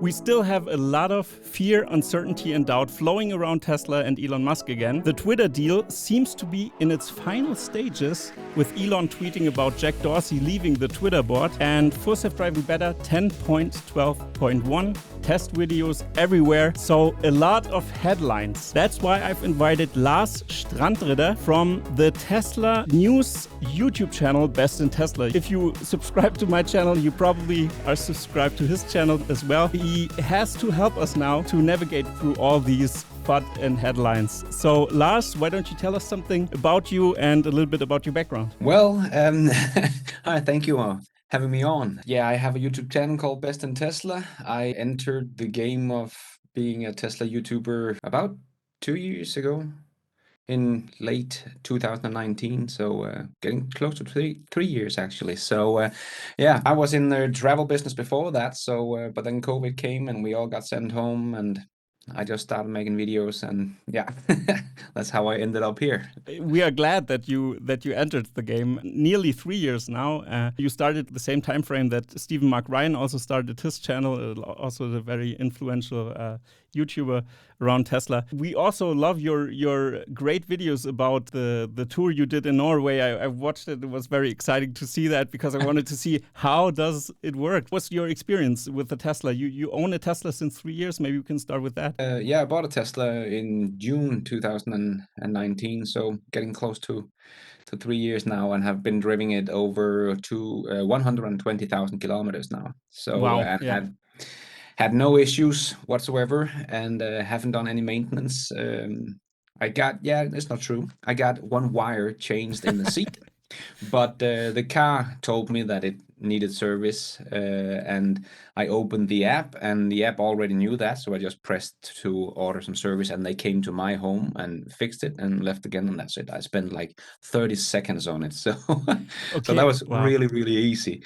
We still have a lot of fear, uncertainty, and doubt flowing around Tesla and Elon Musk again. The Twitter deal seems to be in its final stages, with Elon tweeting about Jack Dorsey leaving the Twitter board, and Full Self-Driving Beta 10.12.1 test videos everywhere. So a lot of headlines. That's why I've invited Lars STRANDRIDDER from the Tesla news YouTube channel BestInTESLA. If you subscribe to my channel, you probably are subscribed to his channel as well. He has to help us now to navigate through all these FUD and headlines. So Lars, why don't you tell us something about you and a little bit about your background? Well, hi, thank you for having me on. Yeah, I have a YouTube channel called BestInTESLA. I entered the game of being a Tesla YouTuber about 2 years ago, in late 2019, so getting close to three years actually. So yeah, I was in the travel business before that, so but then COVID came and we all got sent home, and I just started making videos, and yeah, that's how I ended up here. We are glad that you entered the game. Nearly 3 years now. You started at the same time frame that Stephen Mark Ryan also started his channel, also a very influential YouTuber around Tesla. We also love your great videos about the tour you did in Norway. I watched it. It was very exciting to see that, because I wanted to see how does it work. What's your experience with the Tesla? You own a Tesla since 3 years. Maybe we can start with that. Yeah, I bought a Tesla in June 2019, so getting close to 3 years now, and have been driving it over to 120,000 kilometers now. So Wow, and yeah. had no issues whatsoever, and haven't done any maintenance. It's not true. I got one wire changed in the seat, but the car told me that it needed service, and I opened the app, and the app already knew that, so I just pressed to order some service, and they came to my home and fixed it and left again, and that's it. I spent like 30 seconds on it, so so that was Wow. really easy.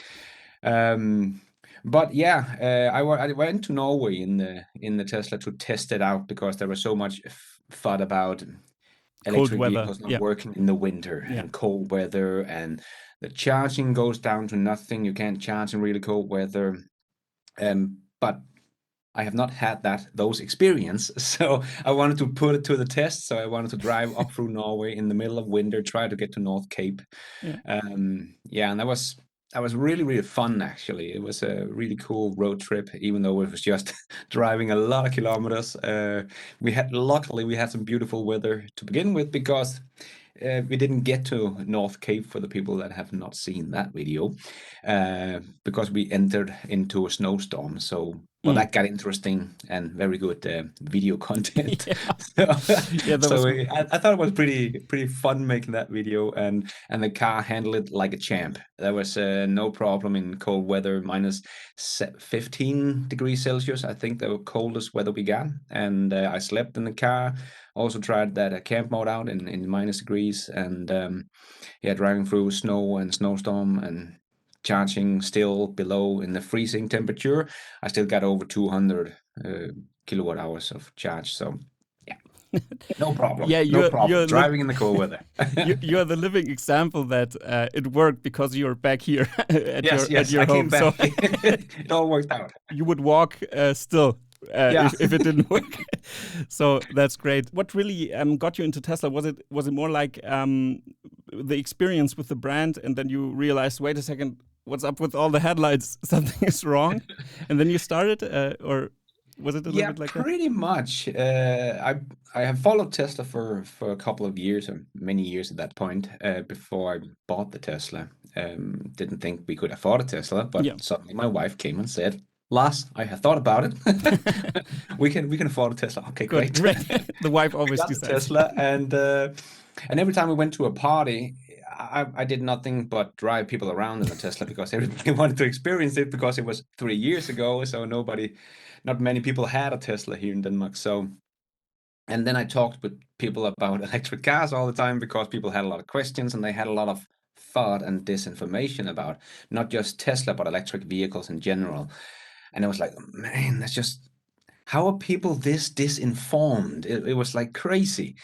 But yeah, I went to Norway in the Tesla to test it out, because there was so much FUD about electric weather, vehicles not yeah. working in the winter and cold weather, and the charging goes down to nothing. You can't charge in really cold weather. But I have not had those experience, so I wanted to put it to the test. So I wanted to drive up through Norway in the middle of winter, try to get to North Cape. Yeah. Yeah, and that was really fun actually. It was a really cool road trip, even though it was just driving a lot of kilometers. Luckily we had some beautiful weather to begin with, because we didn't get to North Cape, for the people that have not seen that video, because we entered into a snowstorm. So well, that got interesting and very good video content. Yeah, I thought it was pretty fun making that video, and the car handled it like a champ. There was no problem in cold weather, minus 15 degrees Celsius, I think the coldest weather we got, and I slept in the car. Also tried that camp mode out in minus degrees, and yeah, driving through snow and snowstorm and charging still below in the freezing temperature. I still got over 200 kilowatt hours of charge. So yeah, no problem. Yeah, no problem driving in the cold weather. You're the living example that it worked, because you're back here at your I home. came back. So it all worked out. You would walk still. If it didn't work. So that's great. What really got you into Tesla? Was it more like the experience with the brand, and then you realized, wait a second, what's up with all the headlights? Something is wrong, and then you started, or was it a little bit like that? Pretty much. I have followed Tesla for a couple of years, or many years at that point, before I bought the Tesla. Didn't think we could afford a Tesla, but suddenly my wife came and said, Lars, I have thought about it. we can afford a Tesla. Okay, great. The wife always got decides. The Tesla, and every time we went to a party, I did nothing but drive people around in the Tesla, because everybody wanted to experience it, because it was 3 years ago. So not many people had a Tesla here in Denmark. So, and then I talked with people about electric cars all the time, because people had a lot of questions, and they had a lot of thought and disinformation about not just Tesla, but electric vehicles in general. And I was like, man, that's just, how are people this disinformed? It was like crazy.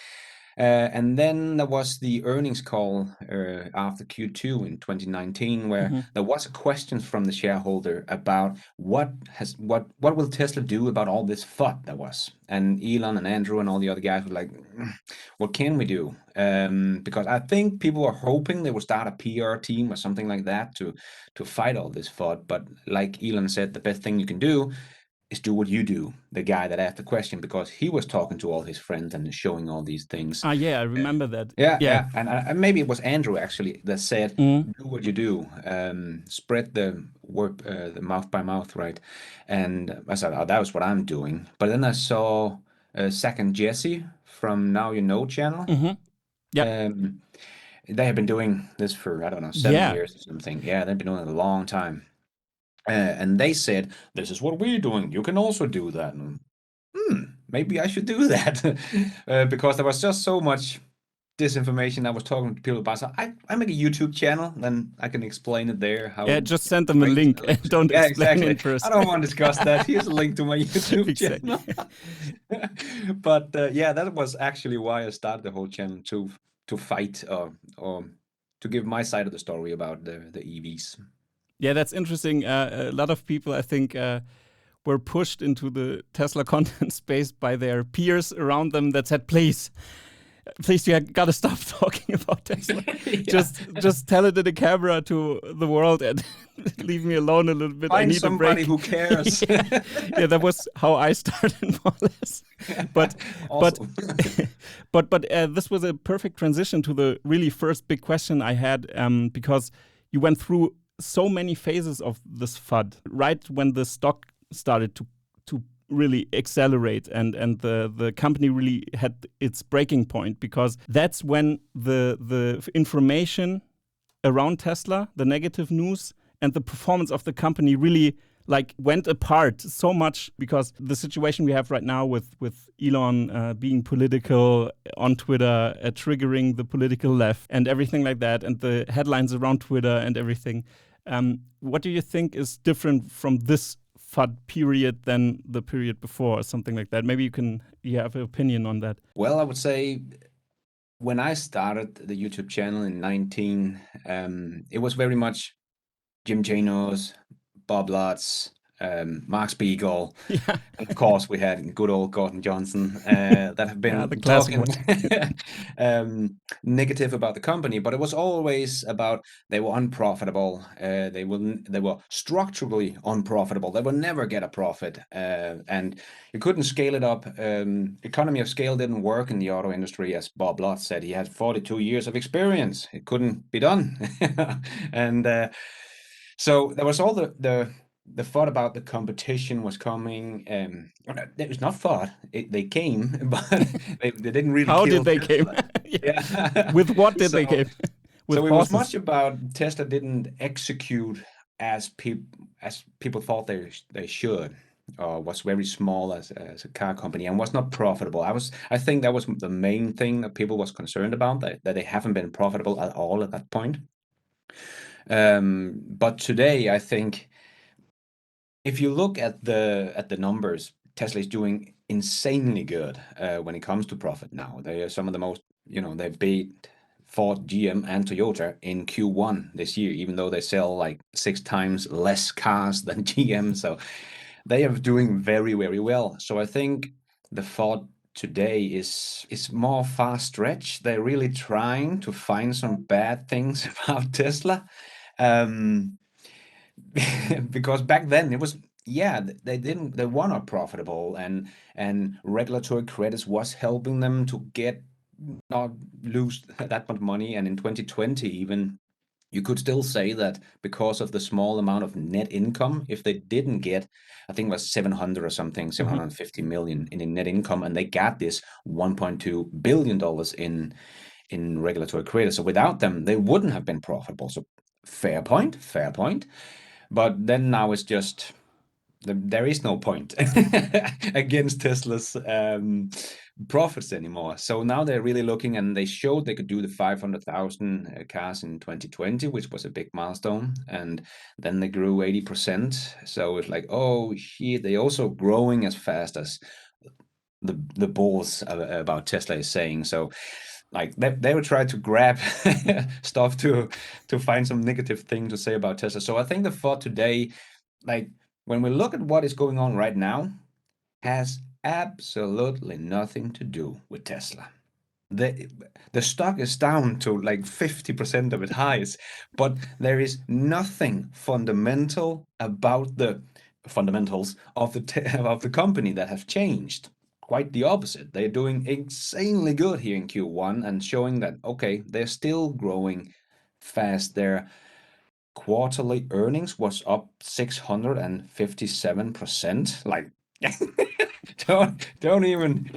And then there was the earnings call after Q2 in 2019, where there was a question from the shareholder about what will Tesla do about all this FUD there was. And Elon and Andrew and all the other guys were like, what can we do? Because I think people were hoping they would start a PR team or something like that to fight all this FUD. But like Elon said, the best thing you can do is do what you do, the guy that asked the question, because he was talking to all his friends and showing all these things. Yeah, I remember that. Yeah. And maybe it was Andrew actually that said, do what you do, spread the word, the mouth by mouth, right? And I said, oh, that was what I'm doing. But then I saw Zach and Jesse from Now You Know channel. Yeah. They have been doing this for, I don't know, 7 years or something. Yeah, they've been doing it a long time. And they said, this is what we're doing. You can also do that. And, maybe I should do that. Because there was just so much disinformation I was talking to people about. So I make a YouTube channel, then I can explain it there. How just send them a link and don't explain it first. I don't want to discuss that. Here's a link to my YouTube channel. But that was actually why I started the whole channel, to fight or to give my side of the story about the EVs. Yeah, that's interesting. A lot of people, I think, were pushed into the Tesla content space by their peers around them that said, please, you gotta stop talking about Tesla. Just tell it in the camera to the world and leave me alone a little bit. Find I need somebody a break. Who cares. Yeah, that was how I started, more or less. But this was a perfect transition to the really first big question I had, because you went through so many phases of this FUD, right when the stock started to really accelerate and the company really had its breaking point, because that's when the information around Tesla, the negative news, and the performance of the company really went apart so much, because the situation we have right now with Elon being political on Twitter, triggering the political left and everything like that, and the headlines around Twitter and everything. What do you think is different from this FUD period than the period before, or something like that? Maybe you have an opinion on that. Well, I would say when I started the YouTube channel in 2019, it was very much Jim Chanos, Bob Lutz, Mark Spiegel, and of course we had good old Gordon Johnson that have been talking negative about the company, but it was always about they were unprofitable, they were structurally unprofitable, they would never get a profit, and you couldn't scale it up. Economy of scale didn't work in the auto industry, as Bob Lutz said. He had 42 years of experience. It couldn't be done. And so there was all the thought about the competition was coming. It was not thought. They came, but they didn't really. How did they came? Yeah. With what did they came? So it was much about Tesla didn't execute as people thought they should, or was very small as a car company and was not profitable. I think that was the main thing that people was concerned about, that they haven't been profitable at all at that point. But today, I think, if you look at the numbers, Tesla is doing insanely good when it comes to profit now. They are some of the most, they beat Ford, GM, and Toyota in Q1 this year, even though they sell 6 times less cars than GM. So they are doing very, very well. So I think the thought today is more far stretch. They're really trying to find some bad things about Tesla. Because back then it was, they were not profitable, and regulatory credits was helping them to not lose that much money. And in 2020, even, you could still say that because of the small amount of net income, if they didn't get, I think it was 700 or something, 750 million in net income, and they got this $1.2 billion in regulatory credits. So without them, they wouldn't have been profitable. So fair point. But then now it's just, there is no point against Tesla's profits anymore. So now they're really looking, and they showed they could do the 500,000 cars in 2020, which was a big milestone. And then they grew 80%. So it's like, oh shit, they're also growing as fast as the bulls about Tesla is saying. So like they would try to grab stuff to find some negative thing to say about Tesla. So I think the thought today, like when we look at what is going on right now, has absolutely nothing to do with Tesla. The stock is down to like 50% of its highs, but there is nothing fundamental about the fundamentals of the company that have changed. Quite the opposite. They're doing insanely good here in Q1 and showing that okay, they're still growing fast. Their quarterly earnings was up 657%. Like don't even,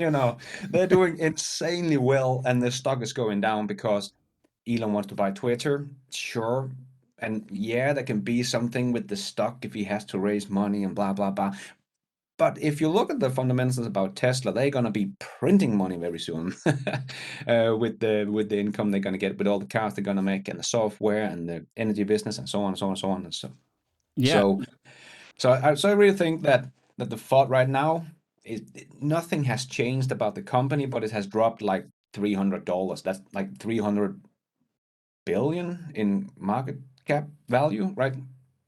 they're doing insanely well, and the stock is going down because Elon wants to buy Twitter. Sure. And yeah, there can be something with the stock if he has to raise money and blah blah blah. But if you look at the fundamentals about Tesla, they're gonna be printing money very soon, with the income they're gonna get with all the cars they're gonna make and the software and the energy business and so on and so on and so on and so. Yeah. So I really think that the thought right now is nothing has changed about the company, but it has dropped like $300. That's like 300 billion in market cap value, right?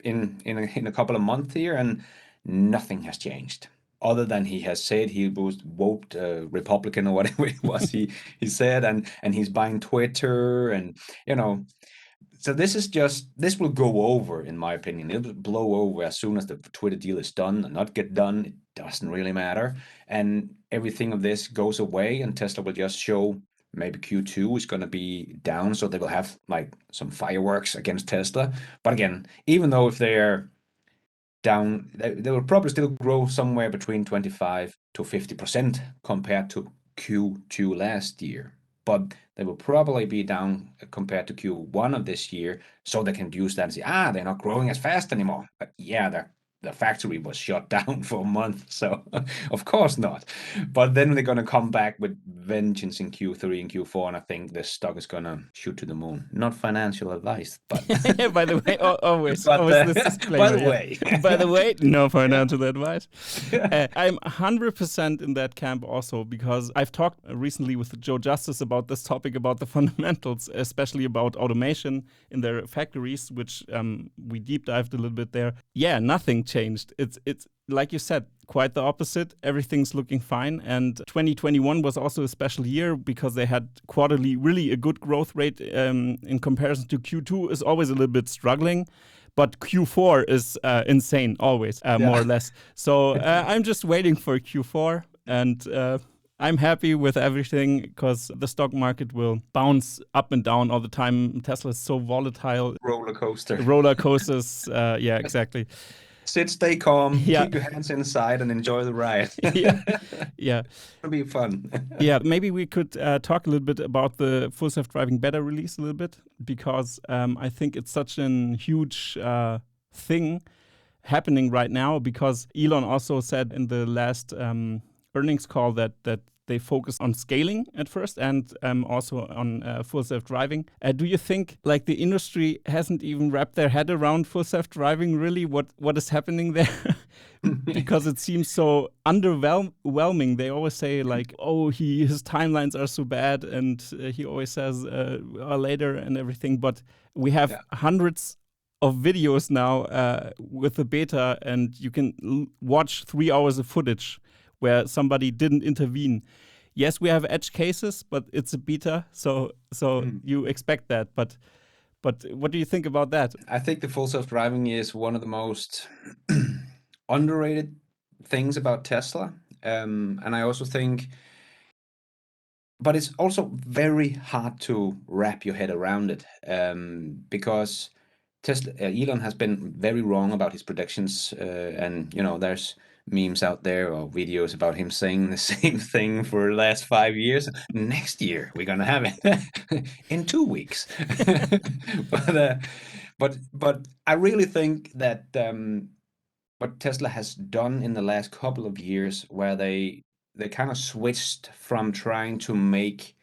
In a couple of months here, and nothing has changed. Other than he has said he was vote Republican or whatever it was he said, and he's buying Twitter, and so this will go over, in my opinion. It'll blow over as soon as the Twitter deal is done and not get done. It doesn't really matter. And everything of this goes away, and Tesla will just show maybe Q2 is going to be down. So they will have like some fireworks against Tesla. But again, even though if they're down, they will probably still grow somewhere between 25 to 50% compared to Q2 last year. But they will probably be down compared to Q1 of this year, so they can use that and say, they're not growing as fast anymore. But yeah, the factory was shut down for a month, so of course not. But then they're going to come back with vengeance in Q3 and Q4, and I think the stock is going to shoot to the moon. Not financial advice, but By the way, always, but, always this disclaimer. by the way, by the way, no financial advice. I'm 100% in that camp also, because I've talked recently with Joe Justice about this topic, about the fundamentals, especially about automation in their factories, which we deep dived a little bit there. Yeah, nothing changed. It's like you said, quite the opposite. Everything's looking fine. And 2021 was also a special year because they had quarterly really a good growth rate in comparison to Q2 is always a little bit struggling. But Q4 is insane, always, more or less. So I'm just waiting for Q4, and I'm happy with everything because the stock market will bounce up and down all the time. Tesla is so volatile. Roller coaster. Roller coasters, yeah, exactly. Sit, stay calm, Yeah. keep your hands inside, and enjoy the ride. Yeah. It'll be fun. Yeah, maybe we could talk a little bit about the full self-driving beta release a little bit, because I think it's such a huge thing happening right now, because Elon also said in the last earnings call that they focus on scaling at first and also on full self-driving. Do you think like the industry hasn't even wrapped their head around full self-driving really? What is happening there? Because it seems so underwhelming. They always say like, oh, his timelines are so bad, and he always says later and everything. But we have hundreds of videos now with the beta, and you can watch 3 hours of footage where somebody didn't intervene. Yes, we have edge cases, but it's a beta, so you expect that. But what do you think about that? I think the full self-driving is one of the most underrated things about Tesla. And I also think, but it's also very hard to wrap your head around it, because Elon has been very wrong about his predictions, and there's memes out there or videos about him saying the same thing for the last 5 years. Next year we're gonna have it in 2 weeks. but I really think that what Tesla has done in the last couple of years, where they kind of switched from trying to make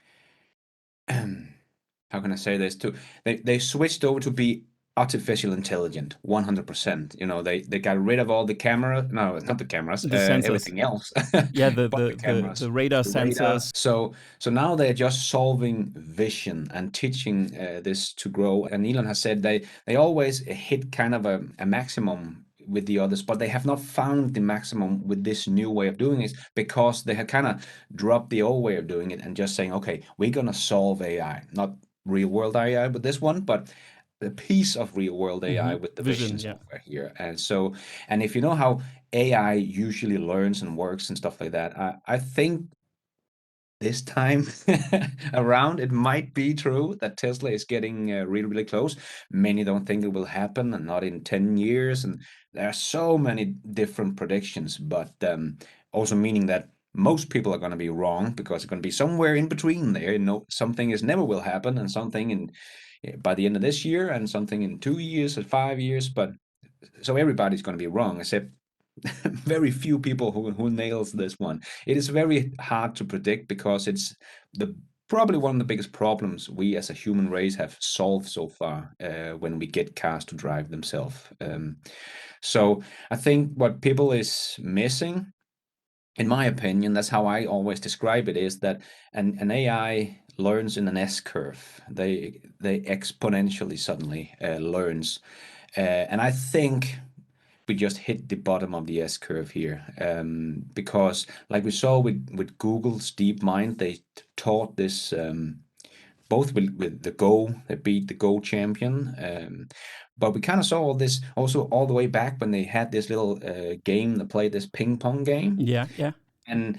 how can I say this, they switched over to be artificial intelligent 100%. You know, they got rid of all the camera, no, not the cameras, The sensors. everything else Yeah, but the cameras, the radar the radar. sensors. So now they're just solving vision and teaching this to grow. And Elon has said they always hit kind of a maximum with the others, but they have not found the maximum with this new way of doing it, because they had kind of dropped the old way of doing it and just saying, okay, we're gonna solve AI, not real world AI with this one, but a piece of real world AI with the vision Vision, yeah. software here. And so, and if you know how AI usually learns and works and stuff like that, I think this time around it might be true that Tesla is getting really, really close. Many don't think it will happen, and not in 10 years. And there are so many different predictions, but also meaning that most people are going to be wrong, because it's going to be somewhere in between there. You know, something is never will happen, and something in by the end of this year, and something in 2 years or 5 years. But so everybody's going to be wrong, except very few people who nails this one. It is very hard to predict, because it's the probably one of the biggest problems we as a human race have solved so far when we get cars to drive themselves. So I think what people is missing, in my opinion, that's how I always describe it, is that an AI learns in an S curve. They exponentially suddenly learns, and I think we just hit the bottom of the S curve here, because like we saw with Google's DeepMind, they taught this both with the Go, they beat the Go champion. But we kind of saw all this also all the way back when they had this little game, they played this ping pong game, Yeah, yeah. and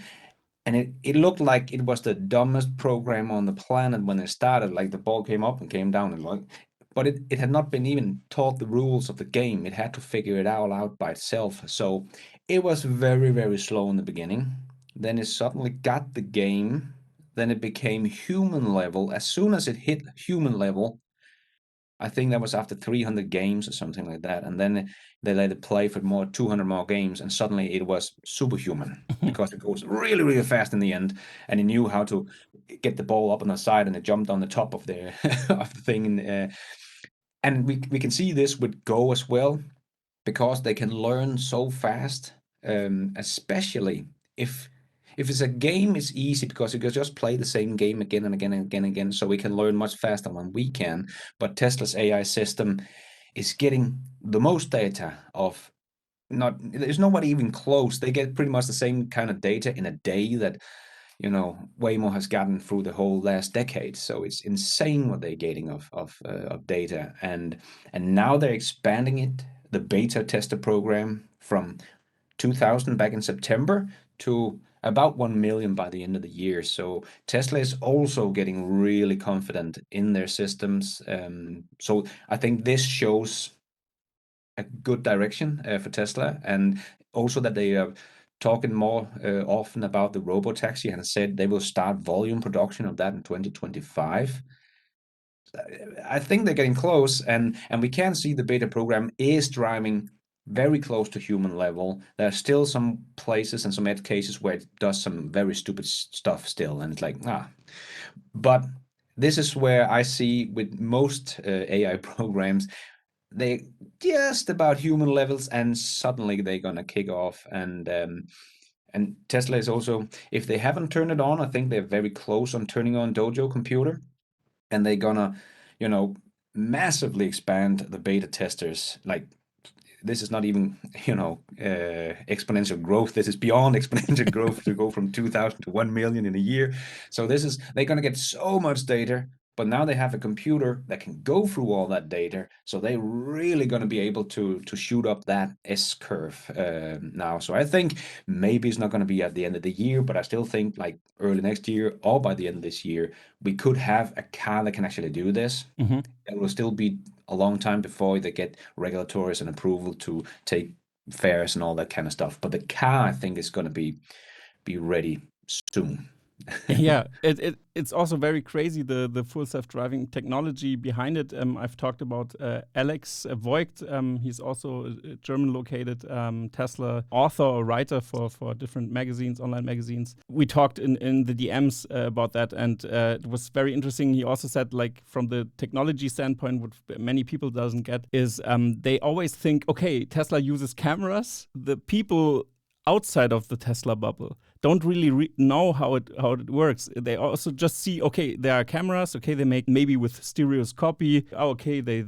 it looked like it was the dumbest program on the planet when it started. Like the ball came up and came down, and like, but it had not been even taught the rules of the game. It had to figure it all out by itself. So it was very, very slow in the beginning. Then it suddenly got the game. Then it became human level. As soon as it hit human level, I think that was after 300 games or something like that. And then they let it play for more 200 more games, and suddenly it was superhuman, because it goes really, really fast in the end. And he knew how to get the ball up on the side, and it jumped on the top of the of the thing. And we can see this with Go as well, because they can learn so fast, especially if it's a game, it's easy because you can just play the same game again and again and again and again, so we can learn much faster than we can. But Tesla's AI system is getting the most data of, not there's nobody even close. They get pretty much the same kind of data in a day that, you know, Waymo has gotten through the whole last decade. So it's insane what they're getting of data, and now they're expanding it, the beta tester program, from 2,000 back in September to about 1 million by the end of the year. So Tesla is also getting really confident in their systems. So I think this shows a good direction for Tesla, and also that they are talking more often about the robotaxi, and said they will start volume production of that in 2025. I think they're getting close, and we can see the beta program is driving very close to human level. There are still some places and some edge cases where it does some very stupid stuff still, and it's like, but this is where I see with most AI programs, they just about human levels, and suddenly they're gonna kick off. And Tesla is also, if they haven't turned it on, I think they're very close on turning on Dojo Computer, and they're gonna, you know, massively expand the beta testers. Like, this is not even, you know, exponential growth. This is beyond exponential growth to go from 2,000 to 1 million in a year. So this is, they're going to get so much data, but now they have a computer that can go through all that data. So they're really going to be able to shoot up that S curve now. So I think maybe it's not going to be at the end of the year, but I still think like early next year or by the end of this year, we could have a car that can actually do this. It will still be a long time before they get regulatories and approval to take fares and all that kind of stuff. But the car, I think, is going to be ready soon. Yeah, it's also very crazy, the full self-driving technology behind it. I've talked about Alex Voigt. He's also a German-located Tesla author or writer for different magazines, online magazines. We talked in the DMs about that, and it was very interesting. He also said, like, from the technology standpoint, what many people doesn't get is they always think, okay, Tesla uses cameras. The people outside of the Tesla bubble don't really know how it works. They also just see, okay, there are cameras. Okay, they make maybe with stereoscopy. Oh, okay, they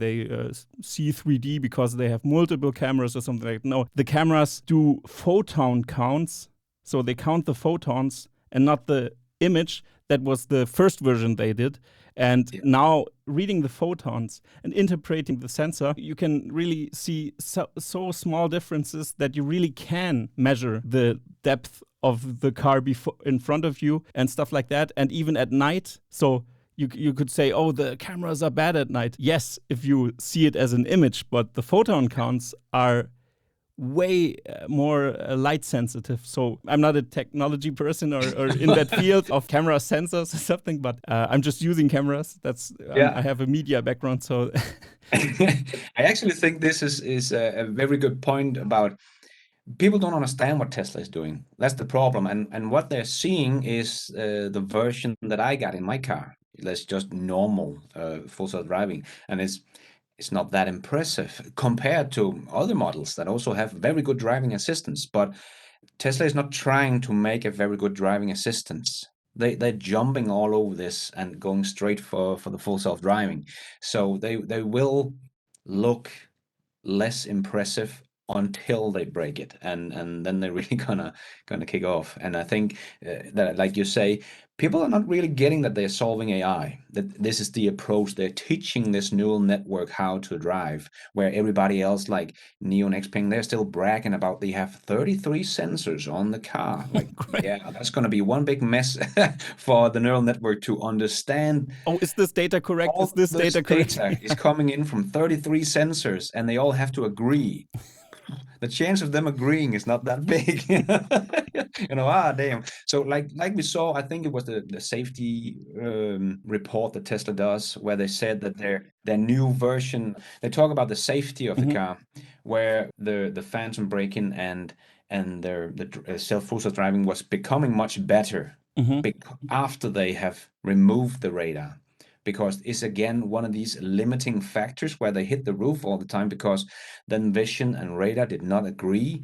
see 3D because they have multiple cameras or something like that. No, the cameras do photon counts, so they count the photons and not the image. That was the first version they did. And now reading the photons and interpreting the sensor, you can really see so small differences that you really can measure the depth of the car in front of you and stuff like that. And even at night, so you could say, oh, the cameras are bad at night. Yes, if you see it as an image, but the photon counts are way more light sensitive. So I'm not a technology person or in that field of camera sensors or something, but I'm just using cameras. That's I have a media background, so I actually think this is a very good point about people don't understand what Tesla is doing. That's the problem, and what they're seeing is the version that I got in my car. That's just normal full self driving, and it's not that impressive compared to other models that also have very good driving assistance. But Tesla is not trying to make a very good driving assistance. They're jumping all over this and going straight for the full self-driving. So they will look less impressive until they break it, and then they're really gonna kick off. And I think that, like you say, people are not really getting that they're solving AI, that this is the approach. They're teaching this neural network how to drive, where everybody else, like Neo and Xpeng, they're still bragging about they have 33 sensors on the car. Like, yeah, that's going to be one big mess for the neural network to understand. Oh, is this data correct? All Is this this data correct? data is coming in from 33 sensors, and they all have to agree. The chance of them agreeing is not that big. Damn. So like we saw, I think it was the safety report that Tesla does, where they said that their new version, they talk about the safety of the car, where the phantom braking and the full self driving was becoming much better after they have removed the radar, because it's again one of these limiting factors where they hit the roof all the time because then vision and radar did not agree.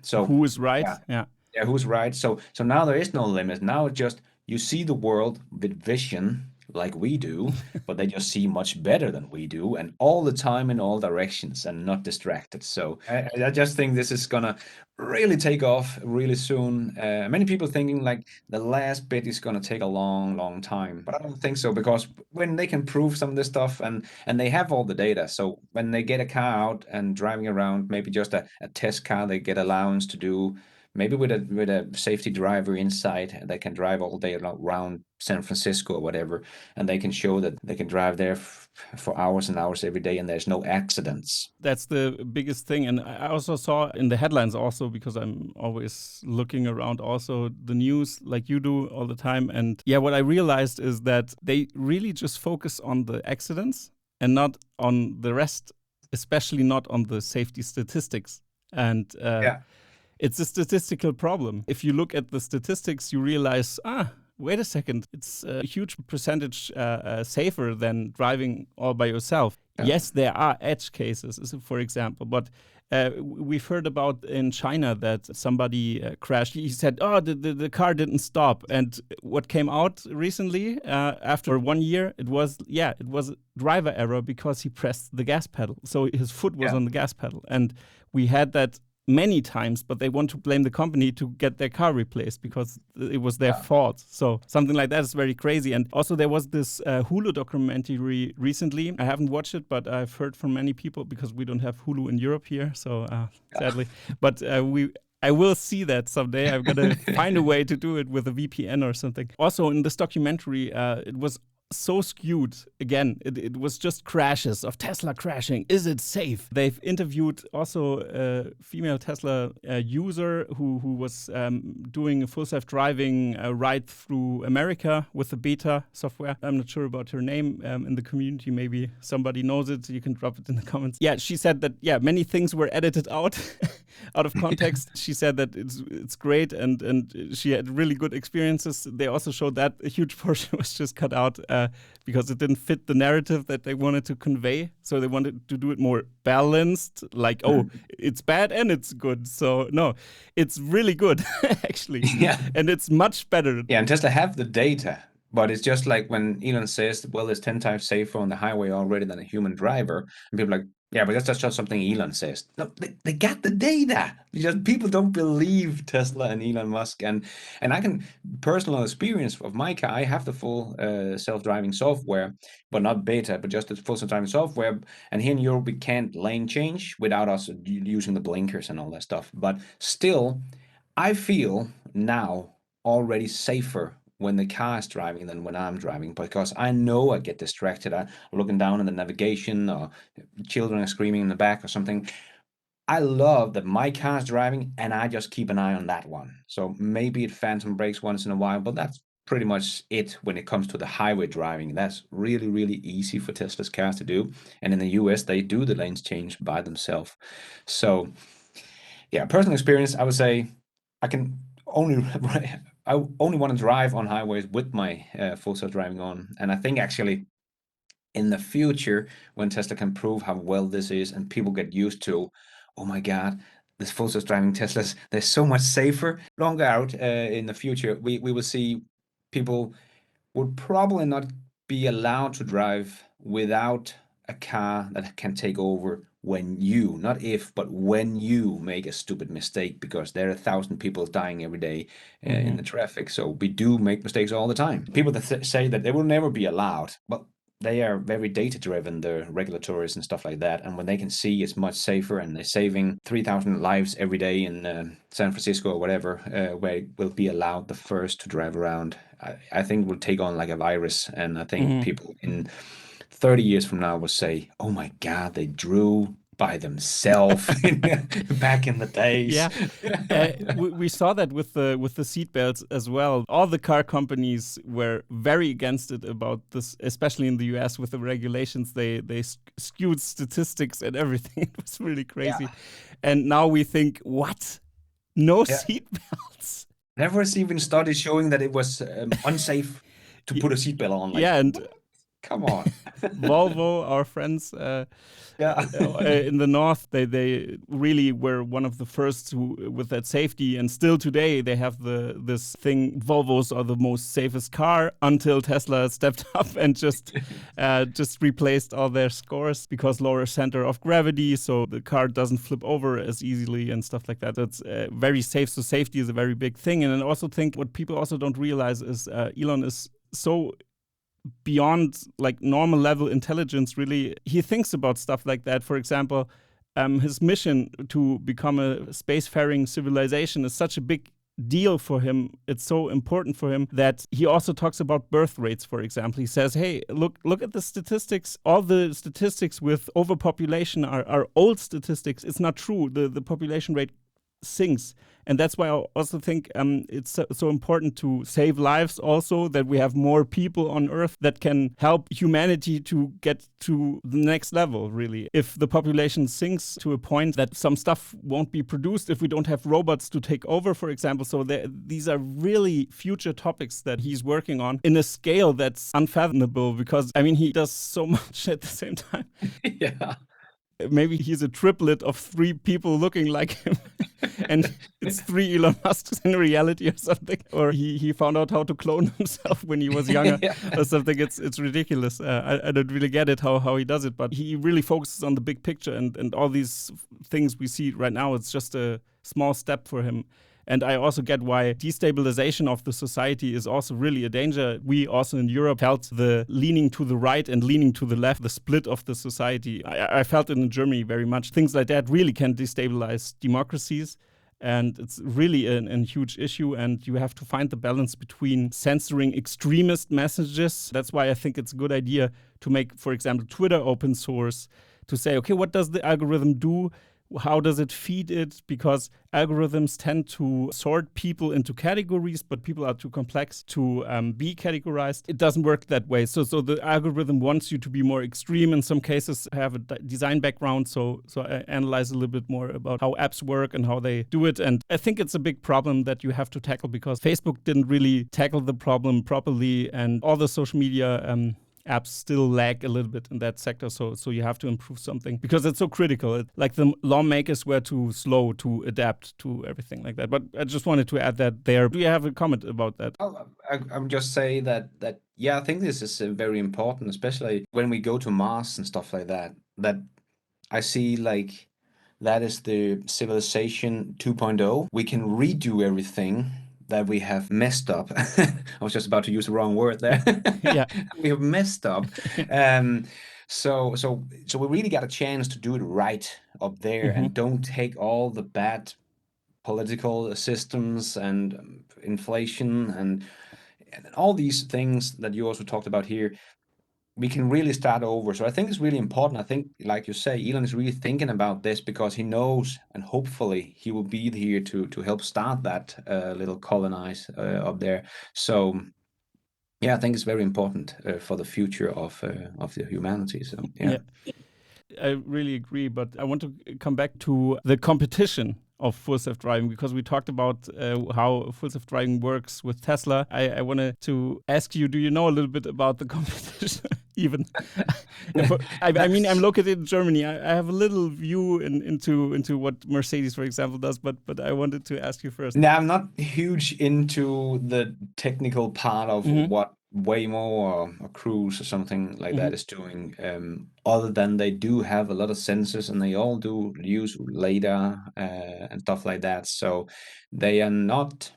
So Who is right? yeah, who's right? So now there is no limit. Now it's just you see the world with vision like we do, but they just see much better than we do, and all the time in all directions and not distracted. So I just think this is gonna really take off really soon. Many people thinking like the last bit is gonna take a long, long time, but I don't think so, because when they can prove some of this stuff and they have all the data, so when they get a car out and driving around, maybe just a test car, they get allowance to do. Maybe with a safety driver inside that can drive all day around San Francisco or whatever, and they can show that they can drive there for hours and hours every day, and there's no accidents. That's the biggest thing. And I also saw in the headlines also, because I'm always looking around also the news like you do all the time. And yeah, what I realized is that they really just focus on the accidents and not on the rest, especially not on the safety statistics. And it's a statistical problem. If you look at the statistics, you realize, wait a second, it's a huge percentage safer than driving all by yourself. Yeah. Yes, there are edge cases, for example, but we've heard about in China that somebody crashed. He said, the car didn't stop. And what came out recently, after 1 year, it was driver error because he pressed the gas pedal. So his foot was on the gas pedal. And we had that many times, but they want to blame the company to get their car replaced because it was their fault. So something like that is very crazy. And also there was this Hulu documentary recently. I haven't watched it, but I've heard from many people, because we don't have Hulu in Europe here, so sadly. But I will see that someday. I'm going to find a way to do it with a VPN or something. Also in this documentary, it was so skewed. Again, it was just crashes of Tesla crashing. Is it safe? They've interviewed also a female Tesla user who was doing a full self-driving ride through America with the beta software. I'm not sure about her name in the community. Maybe somebody knows it. You can drop it in the comments. Yeah, she said that, many things were edited out of context. She said that it's great and she had really good experiences. They also showed that a huge portion was just cut out because it didn't fit the narrative that they wanted to convey. So they wanted to do it more balanced, like, it's bad and it's good. So no, it's really good, actually. Yeah. And it's much better. Yeah, and Tesla have the data, but it's just like when Elon says, well, it's 10 times safer on the highway already than a human driver. And people are like, yeah, but that's just something Elon says. No, they got the data. Just people don't believe Tesla and Elon Musk. And I can personal experience of my car. I have the full self-driving software, but not beta, but just the full self-driving software. And here in Europe, we can't lane change without us using the blinkers and all that stuff. But still, I feel now already safer when the car is driving than when I'm driving, because I know I get distracted. I'm looking down in the navigation, or children are screaming in the back or something. I love that my car is driving and I just keep an eye on that one. So maybe it phantom brakes once in a while, but that's pretty much it when it comes to the highway driving. That's really, really easy for Tesla's cars to do. And in the US, they do the lanes change by themselves. So yeah, personal experience, I would say I can only I only want to drive on highways with my full self-driving on. And I think actually in the future, when Tesla can prove how well this is and people get used to, oh my God, this full self-driving Teslas, they're so much safer. Longer out in the future, we will see people would probably not be allowed to drive without a car that can take over when you, not if, but when you make a stupid mistake, because there are 1,000 people dying every day in the traffic. So we do make mistakes all the time. People that say that they will never be allowed, well, they are very data driven, the regulatories and stuff like that. And when they can see it's much safer and they're saving 3,000 lives every day in San Francisco or whatever, where it will be allowed the first to drive around, I think will take on like a virus. And I think people in 30 years from now will say, oh my God, they drew by themselves back in the days. Yeah, we saw that with the seat belts as well. All the car companies were very against it about this, especially in the US with the regulations. They skewed statistics and everything. It was really crazy. Yeah. And now we think, what? No seat belts? There was even studies showing that it was unsafe to put a seatbelt on. Like, and what? Come on. Volvo, our friends in the north, they really were one of the first with that safety, and still today they have this thing. Volvos are the most safest car until Tesla stepped up and just replaced all their scores, because lower center of gravity, so the car doesn't flip over as easily and stuff like that. It's very safe. So safety is a very big thing. And I also think what people also don't realize is Elon is so beyond like normal level intelligence. Really, he thinks about stuff like that. For example, his mission to become a spacefaring civilization is such a big deal for him. It's so important for him that he also talks about birth rates. For example, he says, hey, look at the statistics. All the statistics with overpopulation are old statistics. It's not true. The population rate sinks. And that's why I also think it's so important to save lives also, that we have more people on Earth that can help humanity to get to the next level, really. If the population sinks to a point that some stuff won't be produced, if we don't have robots to take over, for example. So these are really future topics that he's working on in a scale that's unfathomable, because, I mean, he does so much at the same time. Yeah. Maybe he's a triplet of 3 people looking like him. And it's 3 Elon Musks in reality or something. Or he found out how to clone himself when he was younger or something. It's ridiculous. I don't really get it how he does it. But he really focuses on the big picture. And all these things we see right now, it's just a small step for him. And I also get why destabilization of the society is also really a danger. We also in Europe felt the leaning to the right and leaning to the left, the split of the society. I felt it in Germany very much. Things like that really can destabilize democracies. And it's really a huge issue, and you have to find the balance between censoring extremist messages. That's why I think it's a good idea to make, for example, Twitter open source, to say, okay, what does the algorithm do? How does it feed it? Because algorithms tend to sort people into categories, but people are too complex to be categorized. It doesn't work that way. So the algorithm wants you to be more extreme. In some cases, I have a design background, so I analyze a little bit more about how apps work and how they do it. And I think it's a big problem that you have to tackle, because Facebook didn't really tackle the problem properly, and all the social media apps still lag a little bit in that sector, so you have to improve something, because it's so critical. Like the lawmakers were too slow to adapt to everything like that. But I just wanted to add that there. Do you have a comment about that? I'm just say that yeah, I think this is very important, especially when we go to Mars and stuff like that. That I see like that is the civilization 2.0. We can redo everything that we have messed up. I was just about to use the wrong word there. Yeah. We have messed up. So we really got a chance to do it right up there, and don't take all the bad political systems and inflation and all these things that you also talked about here. We can really start over. So I think it's really important. I think, like you say, Elon is really thinking about this, because he knows, and hopefully he will be here to help start that little colonize up there. So yeah, I think it's very important for the future of the humanity. So yeah. I really agree, but I want to come back to the competition of full self-driving, because we talked about how full self-driving works with Tesla. I wanted to ask you, do you know a little bit about the competition? Even, I mean, I'm located in Germany. I have a little view into what Mercedes, for example, does, but I wanted to ask you first. Now, I'm not huge into the technical part of what Waymo or Cruise or something like that is doing, other than they do have a lot of sensors, and they all do use LiDAR and stuff like that. So they are not,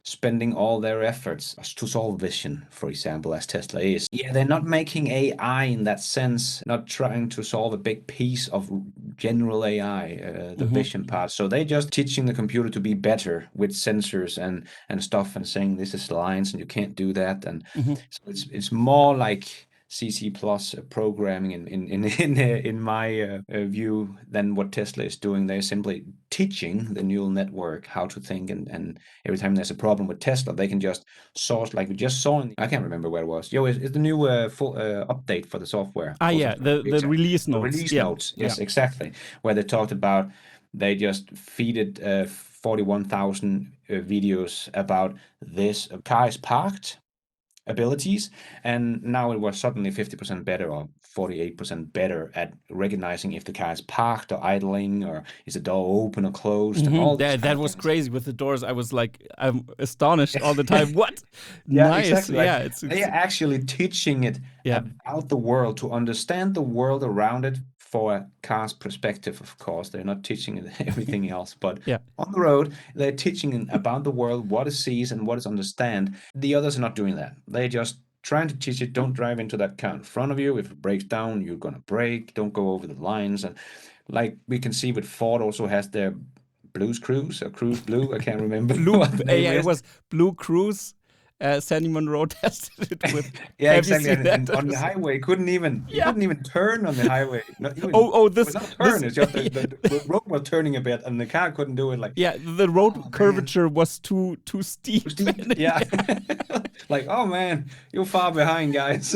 spending all their efforts to solve vision, for example, as Tesla is. Yeah, they're not making AI in that sense, not trying to solve a big piece of general AI, the vision part. So they're just teaching the computer to be better with sensors and stuff, and saying this is lines and you can't do that. And so it's more like CC plus programming in my view than what Tesla is doing. They're simply teaching the neural network how to think, and every time there's a problem with Tesla, they can just source, like we just saw I can't remember where it was. It's the new full update for the software. The release notes. The release notes, yes, exactly. Where they talked about, they just feeded 41,000 videos about this car is parked abilities, and now it was suddenly 50% better or 48% better at recognizing if the car is parked or idling, or is the door open or closed, and all that was crazy with the doors. I was like, I'm astonished all the time. What? Yeah, nice. Exactly. Yeah, it's they are actually teaching it about the world, to understand the world around it for a car's perspective. Of course, they're not teaching it everything else, but on the road, they're teaching about the world, what it sees and what it understands. The others are not doing that. They're just trying to teach it, don't drive into that car in front of you. If it breaks down, you're going to brake. Don't go over the lines. And like we can see with Ford also has their Blues Cruise or Cruise Blue. I can't remember. It was Blue Cruise. Sandy Monroe tested it with. Exactly. And on the highway, couldn't even turn on the highway. It's just the road was turning a bit, and the car couldn't do it. Like, the road curvature was too steep. Yeah, like, oh man, you're far behind, guys.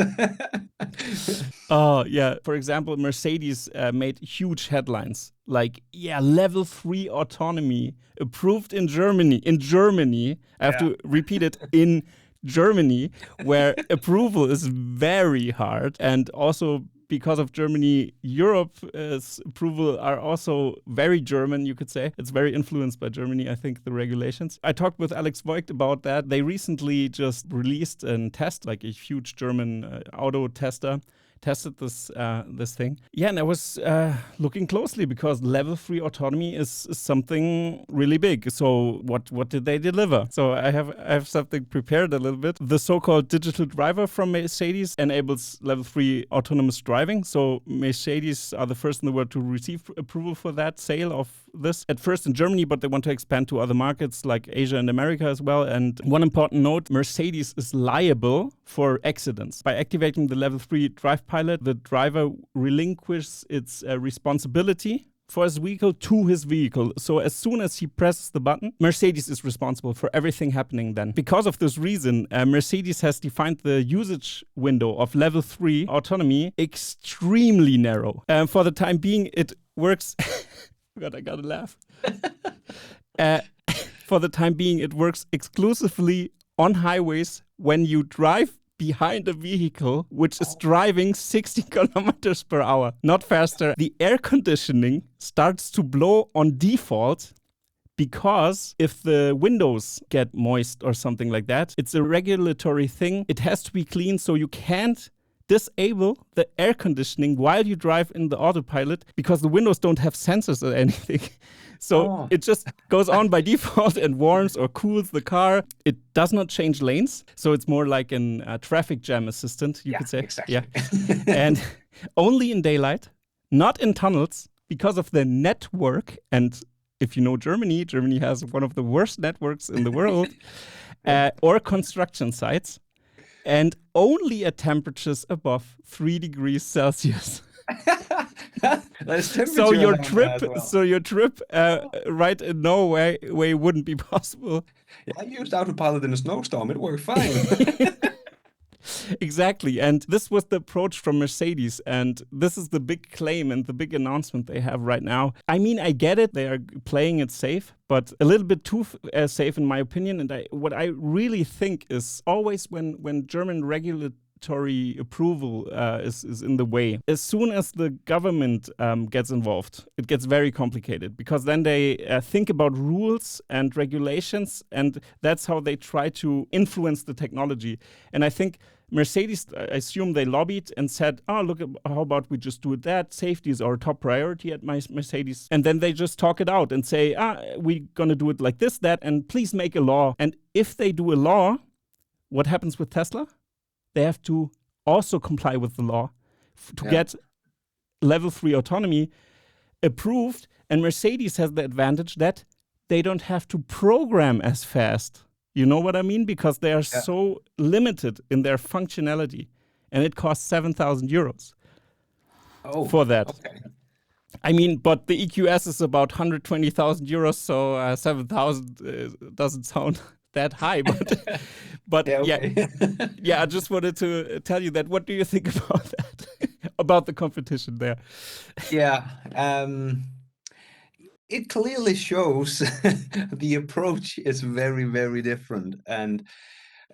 For example, Mercedes made huge headlines. Like, level 3 autonomy approved in Germany. In Germany, I have to repeat it, in Germany, where approval is very hard. And also because of Germany, Europe's approval are also very German, you could say. It's very influenced by Germany, I think, the regulations. I talked with Alex Voigt about that. They recently just released a test, like a huge German auto tester. Tested this thing. And I was looking closely, because level 3 autonomy is something really big. So what did they deliver? So I have something prepared a little bit. The so-called digital driver from Mercedes enables level 3 autonomous driving. So Mercedes are the first in the world to receive approval for that sale of this at first in Germany, but they want to expand to other markets like Asia and America as well. And one important note, Mercedes is liable for accidents. By activating the level 3 drive pilot, the driver relinquishes its responsibility for his vehicle to his vehicle. So as soon as he presses the button, Mercedes is responsible for everything happening then. Because of this reason, Mercedes has defined the usage window of level 3 autonomy extremely narrow. For the time being, it works... God, I gotta laugh. For the time being, it works exclusively on highways when you drive behind a vehicle which is driving 60 kilometers per hour, not faster. The air conditioning starts to blow on default because if the windows get moist or something like that, it's a regulatory thing. It has to be clean, so you can't disable the air conditioning while you drive in the autopilot because the windows don't have sensors or anything. So it just goes on by default and warms or cools the car. It does not change lanes. So it's more like a traffic jam assistant, you could say. Exactly. Yeah. And only in daylight, not in tunnels, because of the network. And if you know Germany, Germany has one of the worst networks in the world, or construction sites, and only at temperatures above 3 degrees Celsius. So your trip, right in Norway wouldn't be possible. Yeah, I used autopilot in a snowstorm. It worked fine. Exactly. And this was the approach from Mercedes. And this is the big claim and the big announcement they have right now. I mean, I get it. They are playing it safe, but a little bit too safe in my opinion. And what I really think is always when German regulatory approval is in the way, as soon as the government gets involved, it gets very complicated because then they think about rules and regulations, and that's how they try to influence the technology. And I think Mercedes, I assume they lobbied and said, look, how about we just do it that? Safety is our top priority at Mercedes. And then they just talk it out and say, we're going to do it like this, that, and please make a law. And if they do a law, what happens with Tesla? They have to also comply with the law to get level 3 autonomy approved. And Mercedes has the advantage that they don't have to program as fast. You know what I mean? Because they are so limited in their functionality. And it costs 7,000 euros for that. Okay. I mean, but the EQS is about 120,000 euros, so 7,000 doesn't sound that high. But I just wanted to tell you that. What do you think about that? About the competition there? Yeah. It clearly shows the approach is very, very different, and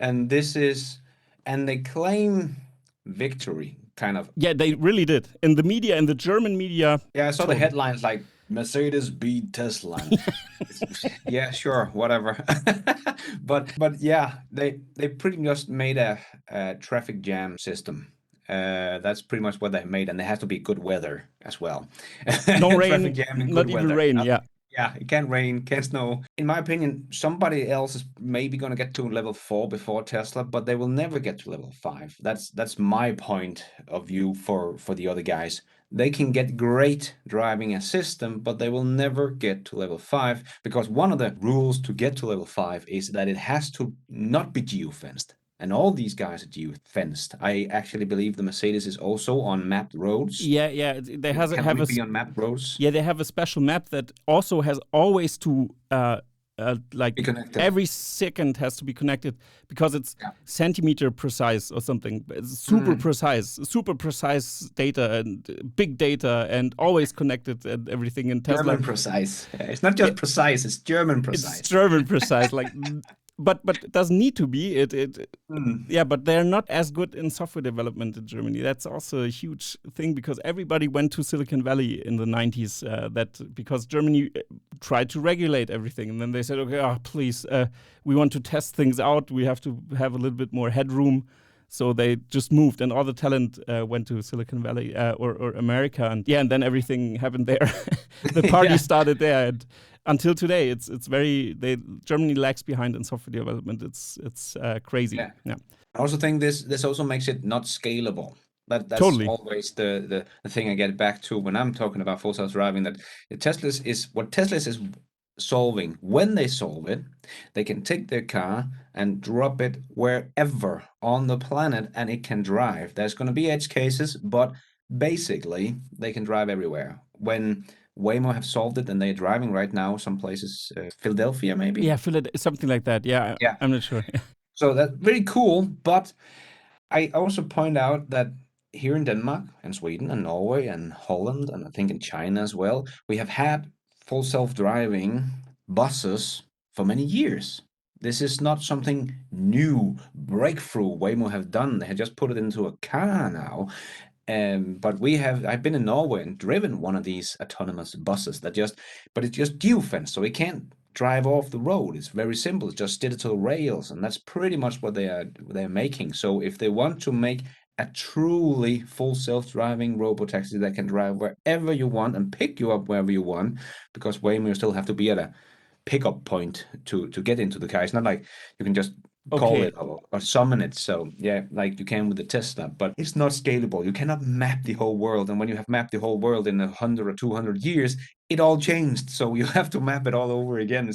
they claim victory, kind of. Yeah, they really did. In the media, in the German media. Yeah, I saw the headlines like Mercedes beat Tesla. Yeah, sure, whatever. but yeah, they pretty much made a traffic jam system. That's pretty much what they made, and there has to be good weather as well. No rain, not even rain. Yeah, it can't rain, can't snow. In my opinion, somebody else is maybe going to get to level 4 before Tesla, but they will never get to level 5. That's my point of view for the other guys. They can get great driving a system, but they will never get to level 5 because one of the rules to get to level 5 is that it has to not be geofenced. And all these guys are geofenced. I actually believe the Mercedes is also on mapped roads. Yeah. They have be on mapped roads. Yeah, they have a special map that also has always to be connected. Every second has to be connected because it's centimeter precise or something. It's super precise data and big data and always connected and everything in Tesla. German precise. It's not just precise; it's German precise. It's German precise, like. But it doesn't need to be. Yeah, but they're not as good in software development in Germany. That's also a huge thing because everybody went to Silicon Valley in the 90s because Germany tried to regulate everything. And then they said, okay, please, we want to test things out. We have to have a little bit more headroom. So they just moved, and all the talent went to Silicon Valley or America, and then everything happened there. The party started there, and until today, it's Germany lags behind in software development. It's crazy. Yeah. I also think this also makes it not scalable That's Totally. always the thing I get back to when I'm talking about full self-driving, that what Tesla is solving. When they solve it, they can take their car and drop it wherever on the planet and it can drive. There's going to be edge cases, but basically they can drive everywhere. When Waymo have solved it and they're driving right now some places, Philadelphia maybe. Yeah, something like that. Yeah, Yeah. I'm not sure. So that's very cool, but I also point out that here in Denmark and Sweden and Norway and Holland and I think in China as well, we have had full self-driving buses for many years. This is not something new, breakthrough Waymo have done. They have just put it into a car now. But I've been in Norway and driven one of these autonomous buses but it's just geofenced, so it can't drive off the road. It's very simple. It's just digital rails, and that's pretty much what they're making. So if they want to make a truly full self-driving robotaxi that can drive wherever you want and pick you up wherever you want, because Waymo still have to be at a pickup point to get into the car. It's not like you can just call Okay. it or summon it. So yeah, like you can with the Tesla, but it's not scalable. You cannot map the whole world. And when you have mapped the whole world in 100 or 200 years, it all changed. So you have to map it all over again.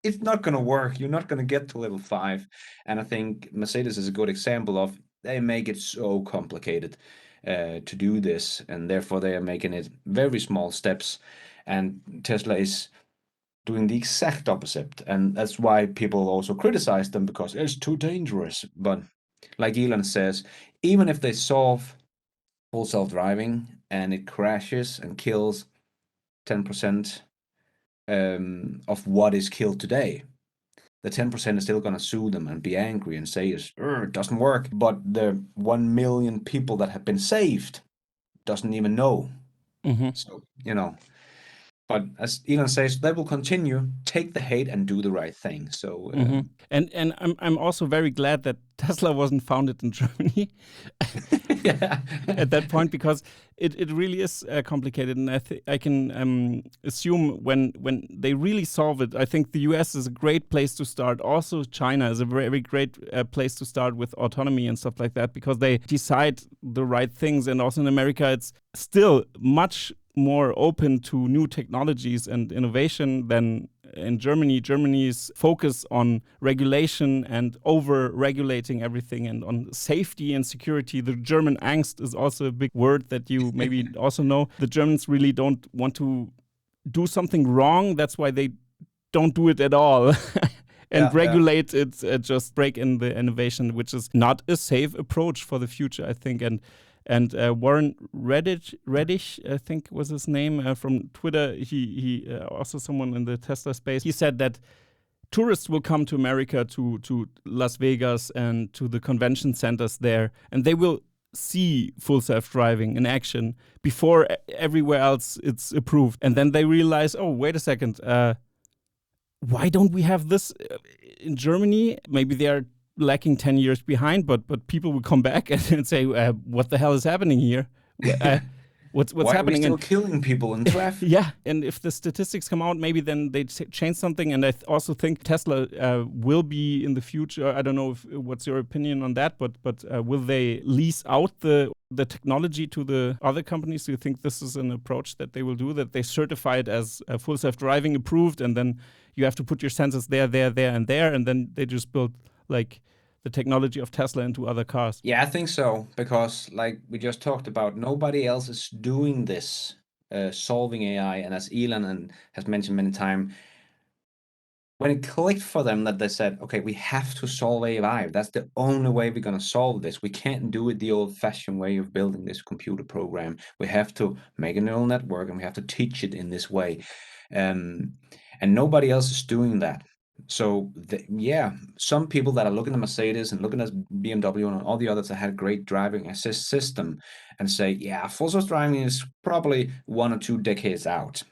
It's not going to work. You're not going to get to level 5. And I think Mercedes is a good example of they make it so complicated to do this. And therefore they are making it very small steps. And Tesla is doing the exact opposite. And that's why people also criticize them, because it's too dangerous. But like Elon says, even if they solve full self-driving and it crashes and kills 10% of what is killed today, the 10% is still going to sue them and be angry and say it doesn't work. But the 1 million people that have been saved doesn't even know. Mm-hmm. So, but as Elon says, they will continue, take the hate and do the right thing. So Mm-hmm. And I'm also very glad that Tesla wasn't founded in Germany yeah. at that point, because it really is complicated, and I can assume when they really solve it, I think the US is a great place to start. Also, China is a very great place to start with autonomy and stuff like that, because they decide the right things. And also in America, it's still much more open to new technologies and innovation than in Germany. Germany's focus on regulation and over-regulating everything and on safety and security. The German angst is also a big word that you maybe also know. The Germans really don't want to do something wrong. That's why they don't do it at all. And regulate it, just break in the innovation, which is not a safe approach for the future, I think. And Warren Reddish, I think was his name, from Twitter. He also someone in the Tesla space. He said that tourists will come to America, to Las Vegas and to the convention centers there, and they will see full self-driving in action before everywhere else it's approved. And then they realize, oh, wait a second, why don't we have this in Germany? Maybe they are lacking 10 years behind, but people will come back and say, what the hell is happening here? What's Why happening? Are we still killing people in traffic? Yeah, and if the statistics come out, maybe then they change something. And I also think Tesla will be in the future. I don't know what's your opinion on that, but will they lease out the technology to the other companies? Do you think this is an approach that they will do, that they certify it as full self-driving approved, and then you have to put your sensors there, and there, and then they just build like the technology of Tesla into other cars? Yeah, I think so, because like we just talked about, nobody else is doing this, solving AI. And as Elon has mentioned many times, when it clicked for them that they said, okay, we have to solve AI. That's the only way we're going to solve this. We can't do it the old-fashioned way of building this computer program. We have to make a neural network and we have to teach it in this way. And nobody else is doing that. So yeah, some people that are looking at Mercedes and looking at BMW and all the others that had great driving assist system and say, yeah, full self-driving is probably 1 or 2 decades out.